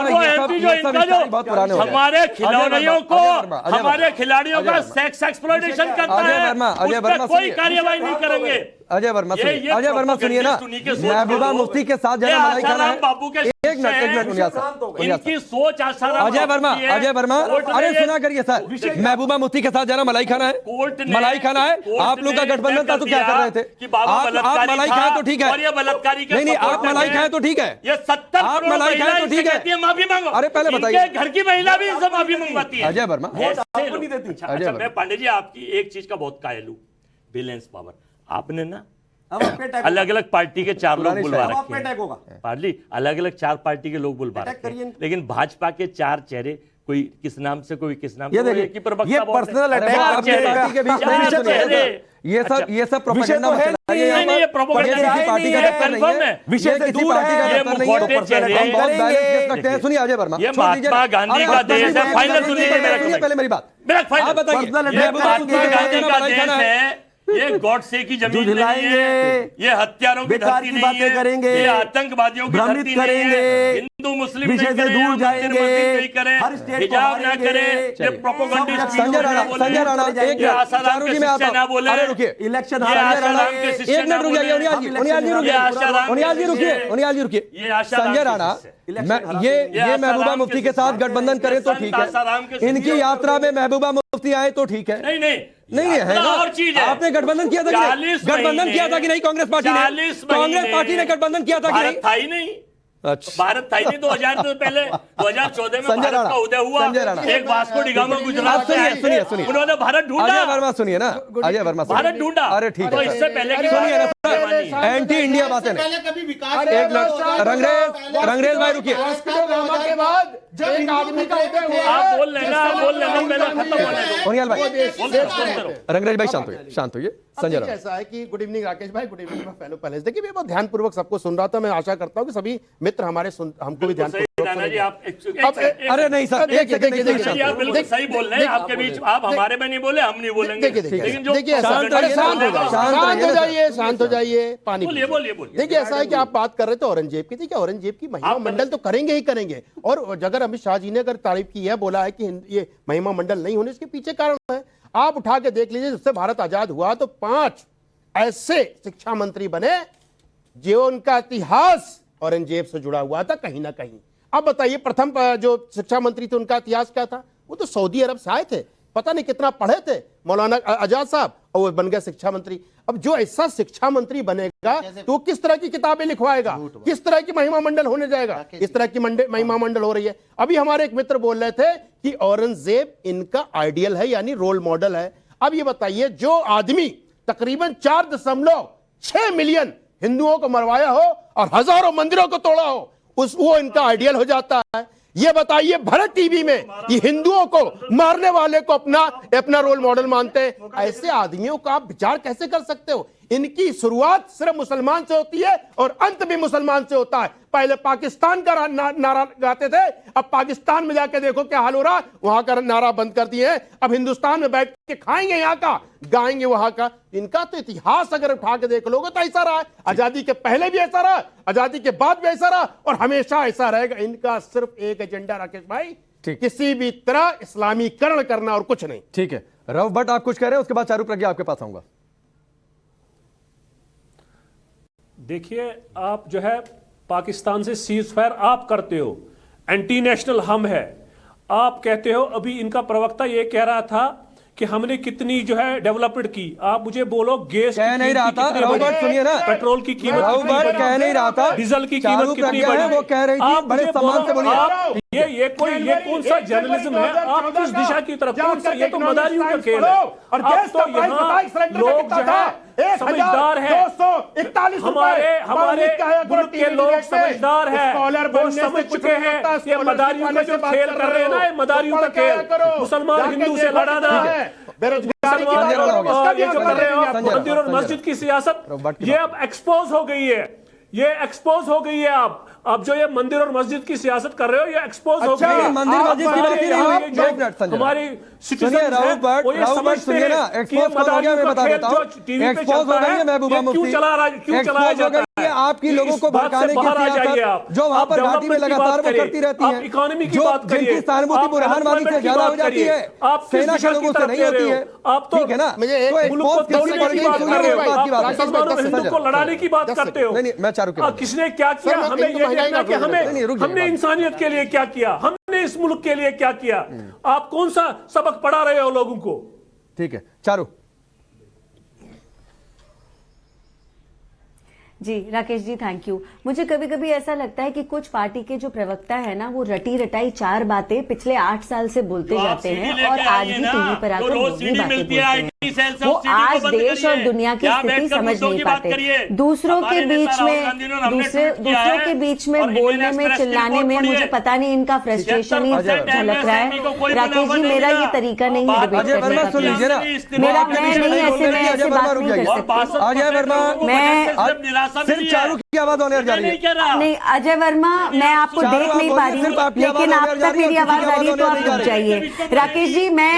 वो एमपी जो इनका जो हमारे खिलौनियों को, हमारे खिलाड़ियों का सेक्स एक्सप्लॉयटेशन करता है, उस पर कोई कार्यवाही नहीं करेंगे। अजय वर्मा सुनिए, अजय वर्मा सुनिए ना, महबूबा मुफ्ती के साथ जरा मलाई खाना है। बाबू के एक मिनट, इनकी सोच आसाराम अजय वर्मा, अजय वर्मा, अरे सुना करिए सर, महबूबा मुफ्ती के साथ जरा मलाई खाना है, मलाई खाना है। आप लोग का गठबंधन था तो क्या कर रहे थे? आप मलाई खाए तो ठीक है, और ये बलात्कारी के नहीं, आप मलाई खाए तो ठीक है, ये 70 आप मलाई खाए तो ठीक है, माफी मांगो। अरे पहले बताइए, घर की महिला भी इनसे माफी मंगवाती है। अजय वर्मा, अच्छा, मैं पांडे जी आपकी एक चीज का बहुत कायल हूं, बैलेंस पावर। आपने ना अलग अलग पार्टी के 4 लोग बुलवा रखे हैं, पार्टी अलग अलग 4 पार्टी के लोग बुलवा रखे हैं, लेकिन भाजपा के 4 चेहरे, कोई किस नाम से, कोई किस नाम से, ये पर्सनल अटैक, ये सब प्रोपेगेंडा मत चलाइए। नहीं, ये प्रोपेगेंडा किसी पार्टी का दफ्तर नहीं है, विषय से दूर है, हम बहुत बैलेंस केस रखते हैं। सुनिए अजय वर्मा, ये महात्मा गांधी का देश है। फाइनल सुनिए पहले मेरी बात, आप बताइए, ये गॉडसे की जमीन नहीं है, ये हत्यारों की धरती नहीं है, करेंगे, ये आतंकवादियों की धरती नहीं है। हिंदू मुस्लिम विषय से दूर जाएंगे, हिजाब ना करे, ये प्रोपेगेंडिस्ट संजय राणा, संजय राणा, एक आसाराम के शिष्य ना बोले, अरे रुकिए, इलेक्शन आसाराम के शिष्य एक मिनट रुक जाइए, उनियाल जी रुकिए, संजय राणा, ये महबूबा मुफ्ती के साथ गठबंधन करें तो ठीक है, इनकी यात्रा में महबूबा मुफ्ती आए तो ठीक है, नहीं है ना? और चीज है, आपने गठबंधन किया था कि नहीं? गठबंधन किया था कि नहीं कांग्रेस पार्टी ने गठबंधन किया था कि नहीं? था ही नहीं। अच्छा, भारत था ही नहीं 2000 से पहले। 2014 में भारत का उदय हुआ, एक वास्को डिगामा गुजरात से आए, सुनिए, उन्होंने भारत ढूंढा। अजय वर्मा सुनिए ना, अजय वर्मा भारत ढूंढा। अरे ठीक तो है, इससे पहले की सुनिए ना सर, एंटी इंडिया बातें नहीं, कभी विकास एक मिनट, रंगरेज भाई रुकिए, के बाद जब एक आदमी का उदय हुआ, आप बोल लेना, मेरा खत्म होने दो। उनियाल भाई, रंगरेज भाई शांत होइए, संजय राणा। ऐसा है कि गुड इवनिंग राकेश भाई, गुड इवनिंग फेलो पैलेस। देखिए मैं बहुत ध्यानपूर्वक सबको सुन रहा था, मैं आशा करता हूं कि सभी मित्र हमारे हमको भी ध्यानपूर्वक अरे नहीं सर, एक सेकंड, आप बिल्कुल सही बोल रहे हैं, आपके बीच आप हमारे में नहीं बोले, हम नहीं बोलेंगे, लेकिन जो शांत हो जाइए, पानी बोलिए। देखिए ऐसा है कि आप बात कर रहे थे औरंगजेब की, देखिए औरंगजेब की महिमा मंडल तो करेंगे ही करेंगे, और अगर अमित शाह जी ने अगर तारीफ की है, बोला है कि ये महिमा मंडल नहीं होने, इसके पीछे कारण है। आप उठा के देख लीजिए, जब से भारत आजाद हुआ तो 5 ऐसे शिक्षा मंत्री बने जो उनका इतिहास औरंगजेब से जुड़ा हुआ था कहीं ना कहीं। अब बताइए, प्रथम जो शिक्षा मंत्री थे उनका इतिहास क्या था? वो तो सऊदी अरब से आए थे, पता नहीं कितना पढ़े थे मौलाना आजाद साहब, और वो बन गए शिक्षा मंत्री। अब जो ऐसा शिक्षा मंत्री बनेगा तो किस तरह की किताबें लिखवाएगा, किस तरह की महिमा मंडल होने जाएगा? इस तरह की महिमा मंडल हो रही है। अभी हमारे एक मित्र बोल रहे थे कि औरंगजेब इनका आइडियल है, यानी रोल मॉडल है। अब ये बताइए, जो आदमी तकरीबन 4.6 मिलियन हिंदुओं को मरवाया हो और हजारों मंदिरों को तोड़ा हो, वो इनका आइडियल हो जाता है। ये बताइए, भरत टीवी में ये हिंदुओं को मारने वाले को अपना रोल मॉडल मानते हैं। ऐसे आदमियों का आप विचार कैसे कर सकते हो? इनकी शुरुआत सिर्फ मुसलमान से होती है और अंत भी मुसलमान से होता है। पहले पाकिस्तान का नारा गाते थे, अब पाकिस्तान में जाके देखो क्या हाल हो रहा, वहां का नारा बंद कर दिए हैं। अब हिंदुस्तान में बैठ के खाएंगे यहाँ का, गाएंगे वहां का। इनका तो इतिहास अगर उठा के देख लोगे तो ऐसा रहा है, आजादी के पहले भी ऐसा रहा, आजादी के बाद भी ऐसा रहा और हमेशा ऐसा रहेगा। इनका सिर्फ एक एजेंडा राकेश भाई, किसी भी तरह इस्लामीकरण करना और कुछ नहीं। ठीक है, रव भट्ट आप कुछ कह रहे हैं, उसके बाद चारू प्रज्ञा आपके पास आऊंगा। देखिए, आप जो है पाकिस्तान से सीज फायर आप करते हो, एंटी नेशनल हम है, आप कहते हो। अभी इनका प्रवक्ता ये कह रहा था कि हमने कितनी जो है डेवलपमेंट की। आप मुझे बोलो, गैस कह नहीं रहा था, सुनिए ना, पेट्रोल की कीमत कह नहीं रहा था, डीजल की कीमत कितनी बढ़ी, वो कह रही थी बड़े सम्मान से बोलिए। ये कौन सा जर्नलिज्म है? आप किस दिशा की तरफ? कौन सा? ये तो मदारियों का खेल है। और अब तो यहाँ लोग जो है समझदार है, हमारे मुल्क के लोग समझदार है, वो समझ चुके हैं ये मदारियों का जो खेल कर रहे हैं ना, ये मदारियों का खेल, मुसलमान हिंदू से लड़ाना है, बेरोजगारी की ये जो कर रहे हो मंदिर और मस्जिद की सियासत, ये अब एक्सपोज हो गई है। ये एक्सपोज हो गई है। अब जो ये मंदिर और मस्जिद की सियासत कर रहे हो, ये एक्सपोज हो गई है। मंदिर मस्जिद की बात ही नहीं हुई। जो हमारी सुनिए राहुल भट्ट, सुनिए ना, एक्सपोज हो गया, मैं बता देता हूँ, एक्सपोज हो गई है महबूबा मुफ्ती, एक्सपोज हो गई है आपकी लोगों को भड़काने की सियासत जो वहां पर घाटी में लगातार वो करती रहती है, जो जिनकी सहानुभूति बुरहान वानी से ज्यादा हो जाती है, सेना के लोगों से नहीं होती है। आप तो ठीक है ना, को लड़ाने की बात करते हो। नहीं, मैं चारू के किसने क्या किया? हमें ये देखना कि हमने इंसानियत के लिए क्या किया, हमने इस मुल्क के लिए क्या किया। आप कौन सा सबक पढ़ा रहे हो लोगों को? ठीक है चारू। जी राकेश जी, थैंक यू। मुझे कभी कभी ऐसा लगता है कि कुछ पार्टी के जो प्रवक्ता है ना, वो रटी रटाई 4 बातें पिछले 8 साल से बोलते जाते हैं और आज भी टीवी पर आकर वही बातें बोलते हैं। वो आज देश और दुनिया की स्थिति समझ नहीं पाते। दूसरों के बीच में बोलने में, चिल्लाने में, मुझे पता नहीं इनका फ्रस्ट्रेशन ही झलक रहा है। राकेश जी, मेरा ये तरीका नहीं है डिबेट करने का। मेरा मैं नहीं ऐसे बात नहीं कर सकती। अजय वर्मा, मैं सिर्फ चारू की आवाज होने जा रही है। नहीं अजय वर्मा, मैं आपको देख नहीं पा रही, लेकिन आप तक मेरी आवाज आ रही है तो आप रुक जाइए। राकेश जी, मैं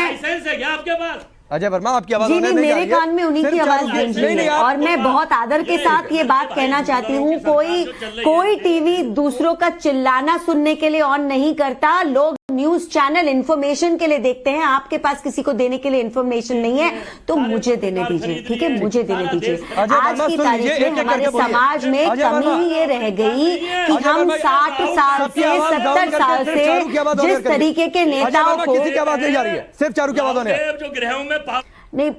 अजय वर्मा आपकी आवाज जी नहीं, मेरे कान में उन्हीं की आवाज गूंज रही है और मैं बहुत आदर के साथ ये बात कहना चाहती हूँ, कोई टीवी दूसरों का चिल्लाना सुनने के लिए ऑन नहीं करता। लोग न्यूज चैनल इंफॉर्मेशन के लिए देखते हैं। आपके पास किसी को देने के लिए इंफॉर्मेशन नहीं है तो मुझे देने दीजिए, ठीक है, मुझे देने दीजिए। आज की तारीख में हमारे समाज में कमी ही ये रह गई कि हम 60 साल से 70 साल से जिस तरीके के नेताओं को किसी की आवाज नहीं जा रही है, सिर्फ चारू की आवाज होने जो ग्रहों में नहीं।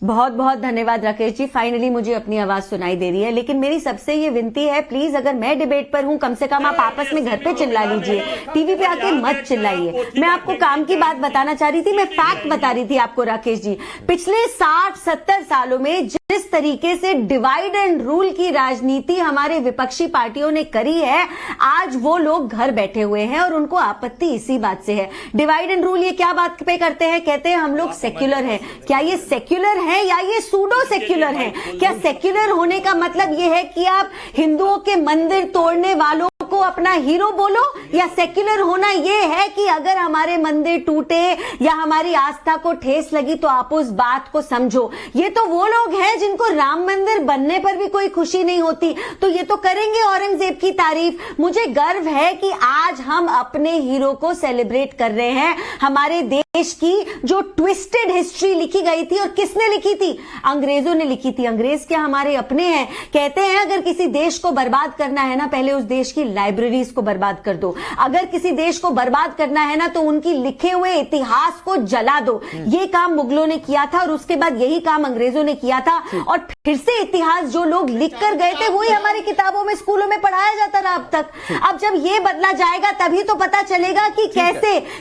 बहुत बहुत धन्यवाद राकेश जी, फाइनली मुझे अपनी आवाज सुनाई दे रही है। लेकिन मेरी सबसे ये विनती है, प्लीज अगर मैं डिबेट पर हूं, कम से कम आप आपस में घर पे चिल्ला लीजिए, टीवी पे आके मत चिल्लाइए। मैं आपको काम की बात बताना चाह रही थी, मैं फैक्ट बता रही थी आपको राकेश जी। पिछले 60-70 सालों में जिस तरीके से डिवाइड एंड रूल की राजनीति हमारे विपक्षी पार्टियों ने करी है, आज वो लोग घर बैठे हुए हैं और उनको आपत्ति इसी बात से है। डिवाइड एंड रूल ये क्या बात पे करते हैं? कहते हैं हम लोग सेक्युलर हैं। क्या ये सेक्युलर है या ये सूडो सेक्युलर है? क्या सेक्युलर होने का मतलब ये है कि आप हिंदुओं के मंदिर तोड़ने वालों को अपना हीरो बोलो, या सेक्युलर होना ये है कि अगर हमारे मंदिर टूटे या हमारी आस्था को ठेस लगी तो आप उस बात को समझो? ये तो वो लोग हैं जिनको राम मंदिर बनने पर भी कोई खुशी नहीं होती, तो ये तो करेंगे औरंगजेब की तारीफ। मुझे गर्व है कि आज हम अपने हीरो को सेलिब्रेट कर रहे हैं। हमारे देश की जो ट्विस्टेड हिस्ट्री लिखी गई थी, और किसने लिखी थी? अंग्रेजों ने लिखी थी। अंग्रेज क्या हमारे अपने हैं? कहते हैं अगर किसी देश को बर्बाद करना है ना, पहले उस देश की लाइब्रेरीज को बर्बाद कर दो। अगर किसी देश को बर्बाद करना है ना, तो उनकी लिखे हुए इतिहास को जला दो। ये काम मुगलों ने किया था और उसके बाद यही काम अंग्रेजों ने किया था, और फिर से इतिहास जो लोग लिख कर गए थे वही हमारी किताबों में, स्कूलों में पढ़ाया जाता रहा अब तक। अब जब ये बदला जाएगा तभी तो पता चलेगा कि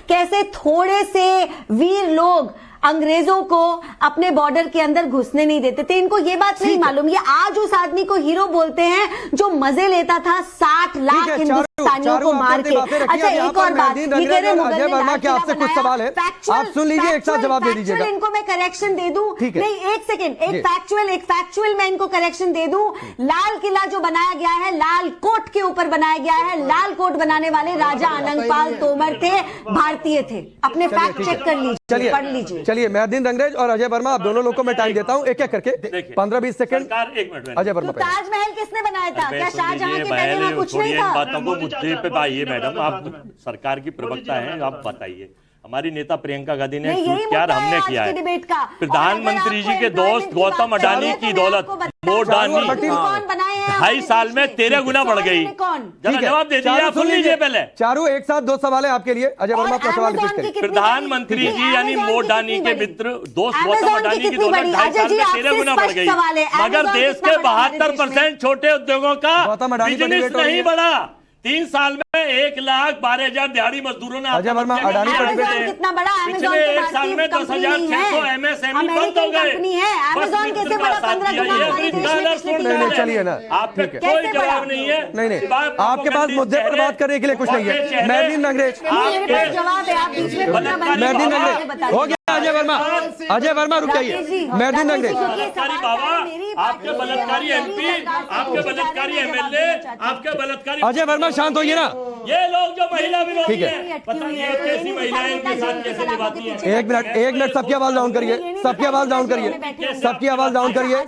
कैसे थोड़े से वीर लोग अंग्रेजों को अपने बॉर्डर के अंदर घुसने नहीं देते थे। इनको ये बात नहीं मालूम। ये आज उस आदमी को हीरो बोलते हैं जो मजे लेता था 60 लाख हिंदुस्तानियों को मार के। अच्छा, एक और बात, ये कह रहे मुगल ने के आपसे कुछ सवाल है, आप सुन लीजिए, एक साथ जवाब दे दीजिएगा। इनको मैं करेक्शन दे दूं? नहीं, एक सेकेंड, एक फैक्चुअल मैं इनको करेक्शन दे दूं। लाल किला जो बनाया गया है, लाल कोट के ऊपर बनाया गया है। लाल कोट बनाने वाले राजा अनंगपाल तोमर थे, भारतीय थे। अपने फैक्ट चेक कर लीजिए, पढ़ लीजिए। चलिए, मेहदीन रंगरेज और अजय वर्मा, आप दोनों लोगों को मैं टाइम देता हूं, एक एक करके 15-20 सेकंड। अजय वर्मा, ताजमहल किसने बनाया था? क्या शाहजहां के पहले वहां कुछ नहीं था? बातों को मुद्दे पे आइए मैडम, आप सरकार की प्रवक्ता हैं, आप बताइए। हमारी नेता प्रियंका गांधी ने ट्वीट किया, हमने किया है। प्रधानमंत्री जी के दोस्त गौतम अडानी की दौलत वोट डालनी। कौन बनाए हैं? 2.5 साल में 13 गुना बढ़ गई। जरा जवाब दे दीजिए, सुन लीजिए पहले। चारू एक साथ 2 सवाल है आपके लिए। अजय वर्मा अपना सवाल रिपीट करिए। प्रधानमंत्री जी यानी मोडानी के मित्र दोस्त गौतम अडानी की दौलत 2.5 साल में 13 गुना बढ़ गई, मगर देश के 72% छोटे उद्योगों का बिजनेस नहीं बढ़ा। 3 साल में 1,12,000 दिहाड़ी मजदूरों ने अजय वर्मा अडानी का डिबेट है। कितना बड़ा? पिछले 1 साल में 10,600 MSME बंद हो गए। अमेज़न कैसे बड़ा? 15 गुना। नहीं चलिए ना, आपके कोई जवाब नहीं है। नहीं आपके पास मुद्दे पर बात करने के लिए कुछ नहीं है। मेहदीन अंग्रेज जवाब है, आप बीच में मेहदीन अंग्रेज हो गया। अजय वर्मा रुक जाइए। मेहदीन अंग्रेज आपके बलात्कारी MP, आपके बलात्कारी MLA, आपके बलात्कारी अजय वर्मा शांत होइए ना। ये लोग जो महिला विरोधी ठीक है। हैं, बताइए कैसी महिलाएं इनके साथ कैसे निभाती हैं। एक मिनट सबकी आवाज डाउन करिए। सबकी आवाज डाउन करिए।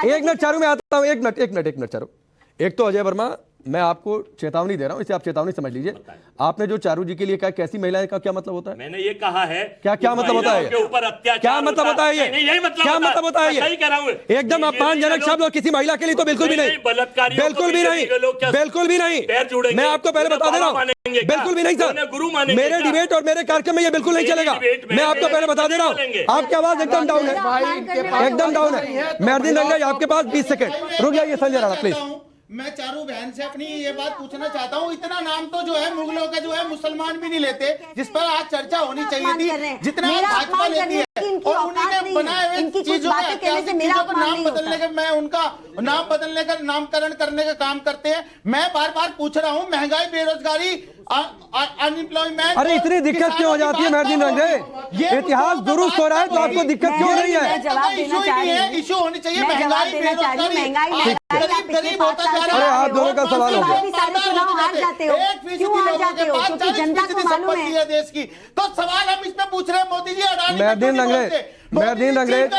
एक मिनट चारू में आता हूँ। एक मिनट चारू। एक तो अजय वर्मा, मैं आपको चेतावनी दे रहा हूं, इसे आप चेतावनी समझ लीजिए। आपने जो चारू जी के लिए कहा कैसी महिला का क्या मतलब होता है? मैंने ये कहा है क्या मतलब होता है? क्या मतलब होता है ये? यही मतलब क्या मतलब होता है ये? सही कह रहा हूं। एकदम अपमानजनक शब्द और किसी महिला के लिए तो बिल्कुल भी नहीं। बिल्कुल भी नहीं। मैं आपको पहले बता दे रहा हूँ, बिल्कुल भी नहीं सर। मेरे डिबेट और मेरे कार्यक्रम में ये बिल्कुल नहीं चलेगा। मैं आपको पहले बता दे रहा हूँ, आपकी आवाज एकदम डाउन है। मेहदीन अंग्रेज आपके पास 20 सेकंड। रुक जाइए संजय राणा प्लीज। मैं चारू बहन से अपनी ये बात पूछना चाहता हूँ, इतना नाम तो जो है मुगलों का जो है मुसलमान भी नहीं लेते, जिस पर आज चर्चा होनी चाहिए थी, जितना भाजपा लेती है। और उन्हीं ने बनाए हुए चीजों को नाम बदलने का, मैं उनका नाम बदलने का, नामकरण करने का काम करते हैं। मैं बार बार पूछ रहा हूँ, महंगाई, बेरोजगारी, अनएम्प्लॉयमेंट। अरे इतनी दिक्कत क्यों हो जाती है मेहदीन अंग्रेज? इतिहास दुरुस्त हो रहा है तो आपको दिक्कत क्यों नहीं है? इशू होनी चाहिए महंगाई, बेरोजगारी, गरीब होता जा रहा है। अरे आप दोनों का सवाल हो गया। चुनाव हार जाते हो, क्यों हार जाते हो? क्योंकि जनता को मालूम है देश की। तो सवाल हम इसमें पूछ रहे हैं, मोदी जी अडानी मेहदीन अंग्रेज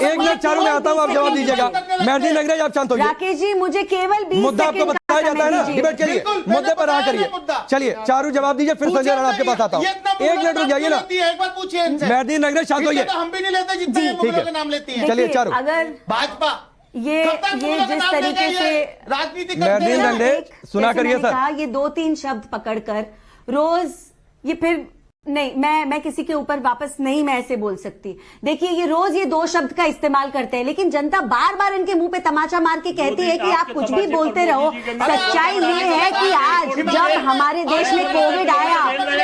एक मिनट चारू में आता हूँ, आप जवाब दीजिएगा। मेहदीन अंग्रेज आप शांत होइए। राकेश जी मुझे केवल 20 मुद्दा आपको बताया जाता है ना डिबेट के लिए, मुद्दे पर रहा करिए। चलिए चारू जवाब दीजिए, फिर संजय राणा आपके पास आता हूँ। एक मिनट रुक जाइए ना, एक बार पूछिए। मेहदीन अंग्रेज शांत होइए। हम भी नहीं लेते जितने मुगलों के नाम लेती हैं। चलिए चारू। अगर भाजपा ये जिस तरीके से राजनीति मेहदीन अंग्रेज सुना करिए सर। ये 2-3 शब्द पकड़कर रोज ये फिर नहीं, मैं किसी के ऊपर वापस नहीं मैं ऐसे बोल सकती। देखिए ये रोज ये 2 शब्द का इस्तेमाल करते हैं, लेकिन जनता बार बार इनके मुंह पे तमाचा मार के कहती है कि आप कुछ भी बोलते रहो। सच्चाई ये है कि आज जब हमारे देश में कोविड आया,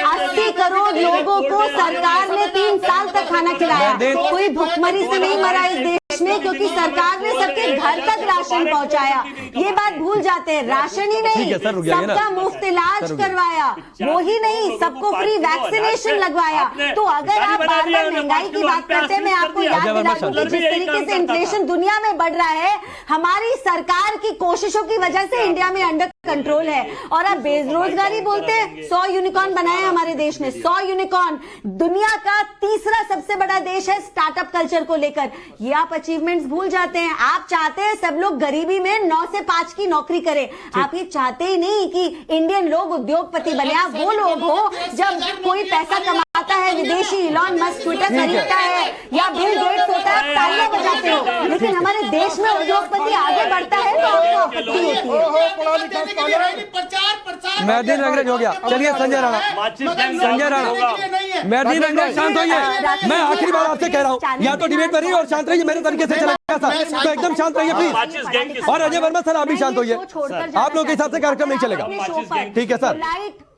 80 करोड़ लोगों को सरकार ने 3 साल तक खाना खिलाया। कोई भुखमरी से नहीं मरा इस देश में, क्योंकि सरकार ने सबके घर तक राशन पहुंचाया। ये बात भूल जाते हैं। राशन ही नहीं, सबका मुफ्त इलाज करवाया। वो ही नहीं, सबको फ्री वैक्सीनेशन लगवाया। तो अगर आप बार बार महंगाई की बात करते हैं, मैं आपको याद दिला दूं कि जिस तरीके से इन्फ्लेशन दुनिया में बढ़ रहा है, हमारी सरकार की कोशिशों की वजह से इंडिया में अंडर कंट्रोल है। और आप बेरोजगारी बोलते हैं, 100 यूनिकॉर्न बनाया हमारे देश में, 100 यूनिकॉर्न। दुनिया का 3रा सबसे बड़ा देश है स्टार्टअप कल्चर को लेकर। ये आप अचीवमेंट्स भूल जाते हैं। आप चाहते हैं सब लोग गरीबी में 9 से 5 की नौकरी करें। आप ये चाहते ही नहीं कि इंडियन लोग उद्योगपति बने। आप वो लोग हो जब कोई पैसा कमाता है विदेशी, इलॉन मस्क ट्विटर खरीदता है या बिल गेट्स होता है, तालियां बजाते हो। लेकिन हमारे देश में उद्योगपति आगे बढ़ता है तो आपको आपत्ति होती है। मेहदीन अंग्रेज हो गया। चलिए संजय राणा मेहदीन अंग्रेज शांत होइए। मैं आखिरी बार आपसे कह रहा हूँ, या तो डिबेट पर रहिए और शांत रहिए। मेरे तरीके से चलेगा था तो एकदम शांत रहिए प्लीज। और अजय वर्मा सर आप भी शांत होइए। आप लोग के हिसाब से कार्यक्रम नहीं चलेगा, ठीक है सर।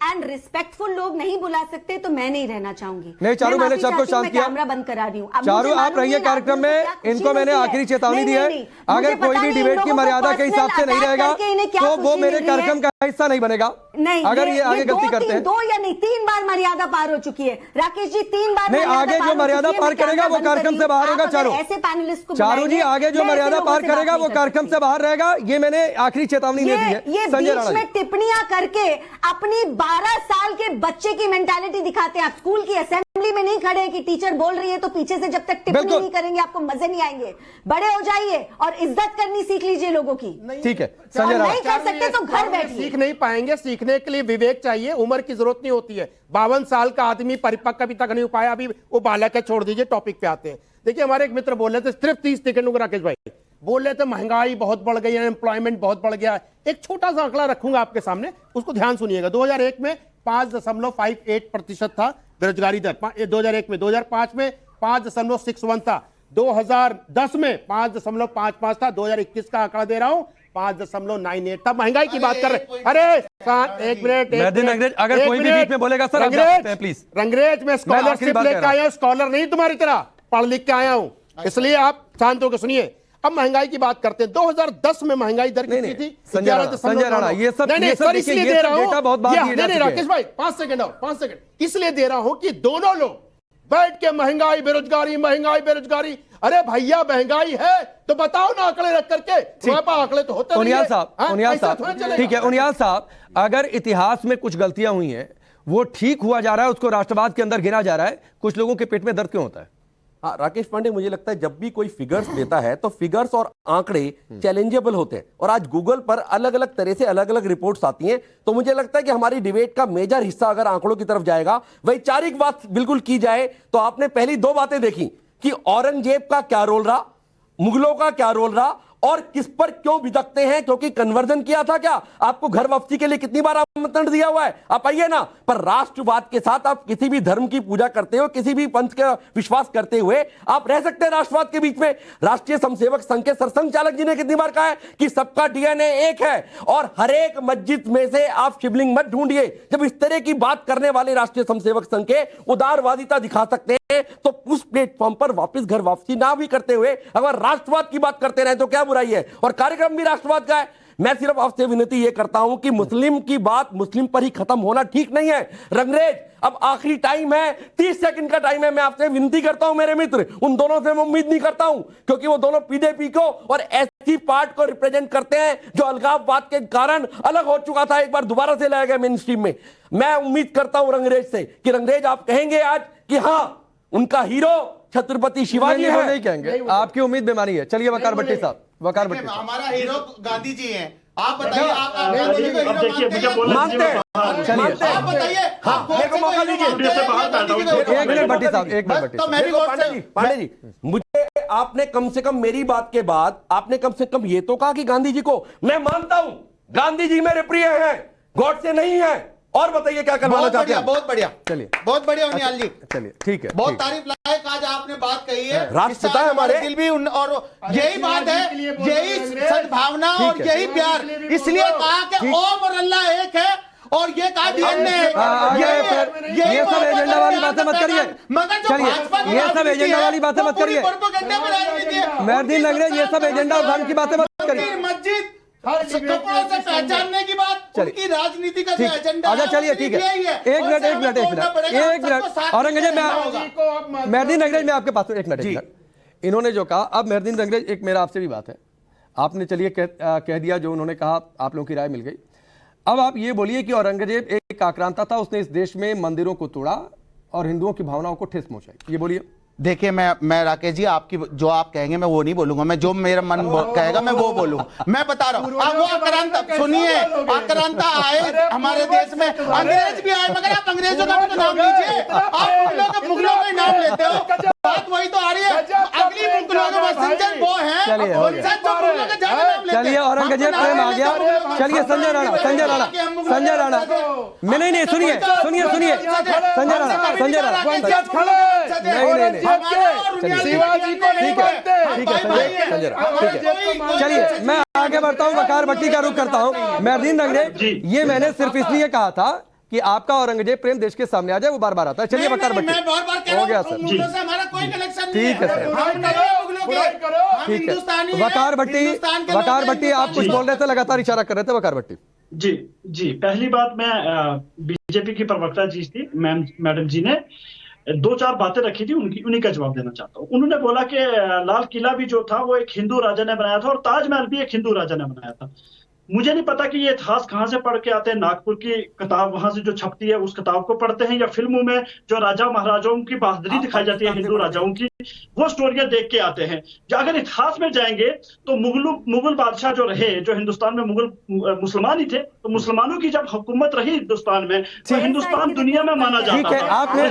एंड रिस्पेक्टफुल लोग नहीं बुला सकते तो मैं नहीं रहना चाहूंगी। नहीं चारू, मैंने सबको शांत किया। कैमरा बंद करा रही हूँ। चारू आप रहिए कार्यक्रम में। इनको मैंने आखिरी चेतावनी दी है, अगर कोई भी डिबेट की मर्यादा के हिसाब से नहीं रहेगा तो वो मेरे कार्यक्रम का हिस्सा नहीं बनेगा। नहीं, अगर ये आगे गलती करते हैं। 2 या नहीं 3 बार मर्यादा पार हो चुकी है राकेश जी, 3 बार। नहीं, आगे जो मर्यादा पार करेगा वो कार्यक्रम से बाहर होगा। चारू ऐसे पैनलिस्ट को चारू जी, आगे जो मर्यादा पार करेगा वो कार्यक्रम से बाहर रहेगा। ये मैंने आखिरी चेतावनी दे दी है। ये बीच में टिप्पणियां करके अपनी 12 साल के बच्चे की मेंटालिटी दिखाते हैं। आप स्कूल की असेंबली में नहीं खड़े कि टीचर बोल रही है तो पीछे से जब तक टिप्पणी नहीं करेंगे आपको मजे नहीं आएंगे। बड़े हो जाइए और इज्जत करनी सीख लीजिए लोगों की। ठीक है संजय राणा, नहीं कर सकते तो घर बैठिए। सीख नहीं पाएंगे, सीखने के लिए विवेक चाहिए, उम्र की जरूरत नहीं होती है। 52 साल का आदमी परिपक्व अभी तक नहीं हो पाया, अभी वो बालक है। छोड़ दीजिए, टॉपिक पे आते हैं। देखिए हमारे एक मित्र बोल रहे थे, सिर्फ 30 सेकंड को राकेश भाई बोल रहे थे महंगाई बहुत बढ़ गई है, एम्प्लॉयमेंट बहुत बढ़ गया है। एक छोटा सा आंकड़ा रखूंगा आपके सामने, उसको ध्यान सुनिएगा। 2001 में 5.58% था बेरोजगारी दर, 2001 में। 2005 में 5.61 था, 2010 में 5.55 था, 2021 का आंकड़ा दे रहा हूं 5.98 था। महंगाई की बात कर रहे। अरे एक मिनट, अगर कोई भी बीच में बोलेगा सर प्लीज। रंगरेज में स्कॉलरशिप लेके आया हूं, स्कॉलर नहीं तुम्हारी तरह पढ़ लिख के आया हूं, इसलिए आप शांत होकर सुनिए। अब महंगाई की बात करते हैं। 2010 में महंगाई दर कितनी थी? संजय राणा, ये सब इसलिए दे रहा हूं, राकेश भाई 5 सेकंड इसलिए दे रहा हूं कि दोनों लोग बैठ के महंगाई बेरोजगारी, अरे भैया महंगाई है तो बताओ ना आंकड़े रख करके, आंकड़े तो होते नहीं है। उनियाल साहब ठीक है, उनियाल साहब अगर इतिहास में कुछ गलतियां हुई हैं वो ठीक हुआ जा रहा है, उसको राष्ट्रवाद के अंदर गिना जा रहा है, कुछ लोगों के पेट में दर्द क्यों होता है? हाँ राकेश पांडे, मुझे लगता है जब भी कोई फिगर्स देता है तो फिगर्स और आंकड़े चैलेंजेबल होते हैं, और आज गूगल पर अलग अलग तरह से अलग अलग रिपोर्ट्स आती हैं। तो मुझे लगता है कि हमारी डिबेट का मेजर हिस्सा अगर आंकड़ों की तरफ जाएगा, वैचारिक बात बिल्कुल की जाए तो आपने पहली 2 बातें देखी कि औरंगजेब का क्या रोल रहा, मुगलों का क्या रोल रहा, और किस पर क्यों भिदकते हैं, क्योंकि कन्वर्जन किया था क्या, आपको घर वापसी के लिए कितनी बार आमंत्रण दिया हुआ है, आप आइए ना। पर राष्ट्रवाद के साथ आप किसी भी धर्म की पूजा करते हो, किसी भी पंथ का विश्वास करते हुए आप रह सकते हैं राष्ट्रवाद के बीच में। राष्ट्रीय स्वयंसेवक संघ के सरसंघ चालक जी ने कितनी बार कहा है कि सबका डीएनए एक है, और हर एक मस्जिद में से आप शिवलिंग मत ढूंढिए। जब इस तरह की बात करने वाले राष्ट्रीय स्वयंसेवक संघ के उदारवादिता दिखा सकते हैं, तो उस प्लेटफॉर्म पर वापस घर वापसी ना भी करते हुए अगर राष्ट्रवाद की बात करते रहे तो क्या बुराई है? और कार्यक्रम भी राष्ट्रवाद का है। मैं सिर्फ आपसे विनती यह करता हूं कि मुस्लिम की बात मुस्लिम पर ही खत्म होना ठीक नहीं है। रंगरेज अब आखिरी टाइम है, 30 सेकंड का टाइम है। मैं आपसे विनती करता हूं मेरे मित्र, उन दोनों से मैं उम्मीद नहीं करता हूं, क्योंकि वो दोनों पीडीपी को और एससी पार्ट को रिप्रेजेंट करते हैं जो अलगाववाद के कारण अलग हो चुका था, एक बार दोबारा से लाया गया मेन स्ट्रीम में। मैं उम्मीद करता हूं रंगरेज से कि रंगरेज आप कहेंगे आज कि हां उनका हीरो छत्रपति शिवाजी है। नहीं कहेंगे, आपकी उम्मीद बेमानी है। चलिए वकार भट्टी साहब, वकार भट्टी साहब। हमारा हीरो गांधी जी हैं, आप बताइए, आप देखिए मुझे बोलना आप बताइए, एक मिनट भट्टी साहब, एक मिनट तो मैं भी पांडे जी, मुझे आपने कम से कम मेरी बात के बाद आपने कम से कम ये तो कहा कि गांधी जी को मैं मानता हूं, गांधी जी मेरे प्रिय हैं, गॉडसे नहीं है। और बताइए क्या करवाना चाहते हैं? बहुत बढ़िया, चलिए बहुत बढ़िया उनियाल जी, चलिए ठीक है, बहुत तारीफ लायक आज आपने बात कही है। राष्ट्रपिता है हमारे दिल भी और यही बात है, यही सद्भावना और यही प्यार, इसलिए कहा कि ओम और अल्लाह एक है, और ये कहा डीएनए ये सब एजेंडा वाली बातें मत करिए। मगर जो भाजपा की ये सब एजेंडा वाली बातें मत करिए। मेहरदीन रंगरेज ये सब एजेंडा और धर्म की बातें मत करिए। मस्जिद कपड़ों से पहचानने की बात, उनकी राजनीति का जो एजेंडा है, चलिए ठीक है, एक मिनट औरंगजेब, मेहरदीन रंगरेज मैं आपके पास एक मिनट। इन्होंने जो कहा, अब मेहरदीन रंगरेज एक मेरा आपसे भी बात है, आपने चलिए कह दिया जो उन्होंने कहा, आप लोगों की राय मिल गई। अब आप ये बोलिए कि औरंगजेब एक आक्रांता था, उसने इस देश में मंदिरों को तोड़ा और हिंदुओं की भावनाओं को ठेस पहुंचाई, ये बोलिए। देखिए मैं राकेश जी, आपकी जो आप कहेंगे मैं वो नहीं बोलूंगा, मैं जो मेरा मन कहेगा मैं वो बोलूंगा। मैं बता रहा हूँ, अब वो आक्रांता सुनिए, आक्रांता आए हमारे देश में, अंग्रेज भी आए, मगर आप अंग्रेजों का भी तो नाम लीजिए, आप मुगलों का नाम लेते हो, बात वही तो आ रही है। अगली मुगलों के मैसेंजर वो हैं, चलिए औरंगजेब प्रेम आ गया। चलिए संजय राणा नहीं सुनिए संजय राणा नहीं शिवाजी को नहीं मानते। चलिए मैं आगे बढ़ता हूँ, वकार भट्टी का रुख करता हूँ। मेहरदीन रंगरेज, ये मैंने सिर्फ इसलिए कहा था कि आपका औरंगजेब प्रेम देश के सामने आ जाए, वो बार बार आता है। चलिए वकार भट्टी, हो गया सर, ठीक है सर, ठीक है। वकार भट्टी आप कुछ बोल रहे थे, लगातार इशारा कर रहे थे वकार भट्टी जी। पहली बात, मैं बीजेपी की प्रवक्ता जी थी मैडम जी ने 2-4 बातें रखी थी, उन्हीं का जवाब देना चाहता हूँ। उन्होंने बोला कि लाल किला भी जो था वो एक हिंदू राजा ने बनाया था, और ताजमहल भी एक हिंदू राजा ने बनाया था। मुझे नहीं पता कि ये इतिहास कहाँ से पढ़ के आते हैं। नागपुर की किताब वहां से जो छपती है उस किताब को पढ़ते हैं, या फिल्मों में जो राजा महाराजाओं की बहादुरी दिखाई जाती है हिंदू राजाओं की, वो स्टोरियां देख के आते हैं। अगर इतिहास में जाएंगे तो मुगल बादशाह जो रहे, जो हिंदुस्तान में मुगल मुसलमान ही थे, तो मुसलमानों की जब हुकूमत रही हिंदुस्तान में, तो हिंदुस्तान दुनिया में माना जाता था। आपने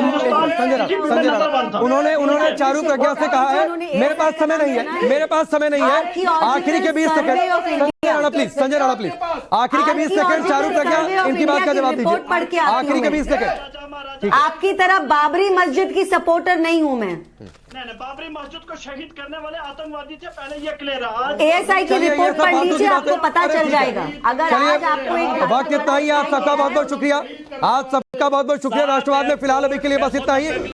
उन्होंने चारू प्रज्ञा से कहा है, मेरे पास समय नहीं है, मेरे पास समय नहीं है, आखिरी के 20 सेकंड संजय राणा प्लीज, आखिरी के 20 सेकंड चारू प्रज्ञा इनकी बात का जवाब दीजिए, आखिरी के 20 सेकंड। आपकी तरह बाबरी मस्जिद की सपोर्टर नहीं हूं मैं। नहीं, बाबरी मस्जिद को शहीद करने वाले आतंकवादी थे, पहले ये क्लियर है। एएसआई की रिपोर्ट पढ़ लीजिए, आपको पता चल जाएगा। अगर आज आपको एक वक्त इतना ही, आप सबका बहुत बहुत शुक्रिया, आज सबका बहुत बहुत शुक्रिया। राष्ट्रवाद में फिलहाल अभी के लिए बस इतना ही।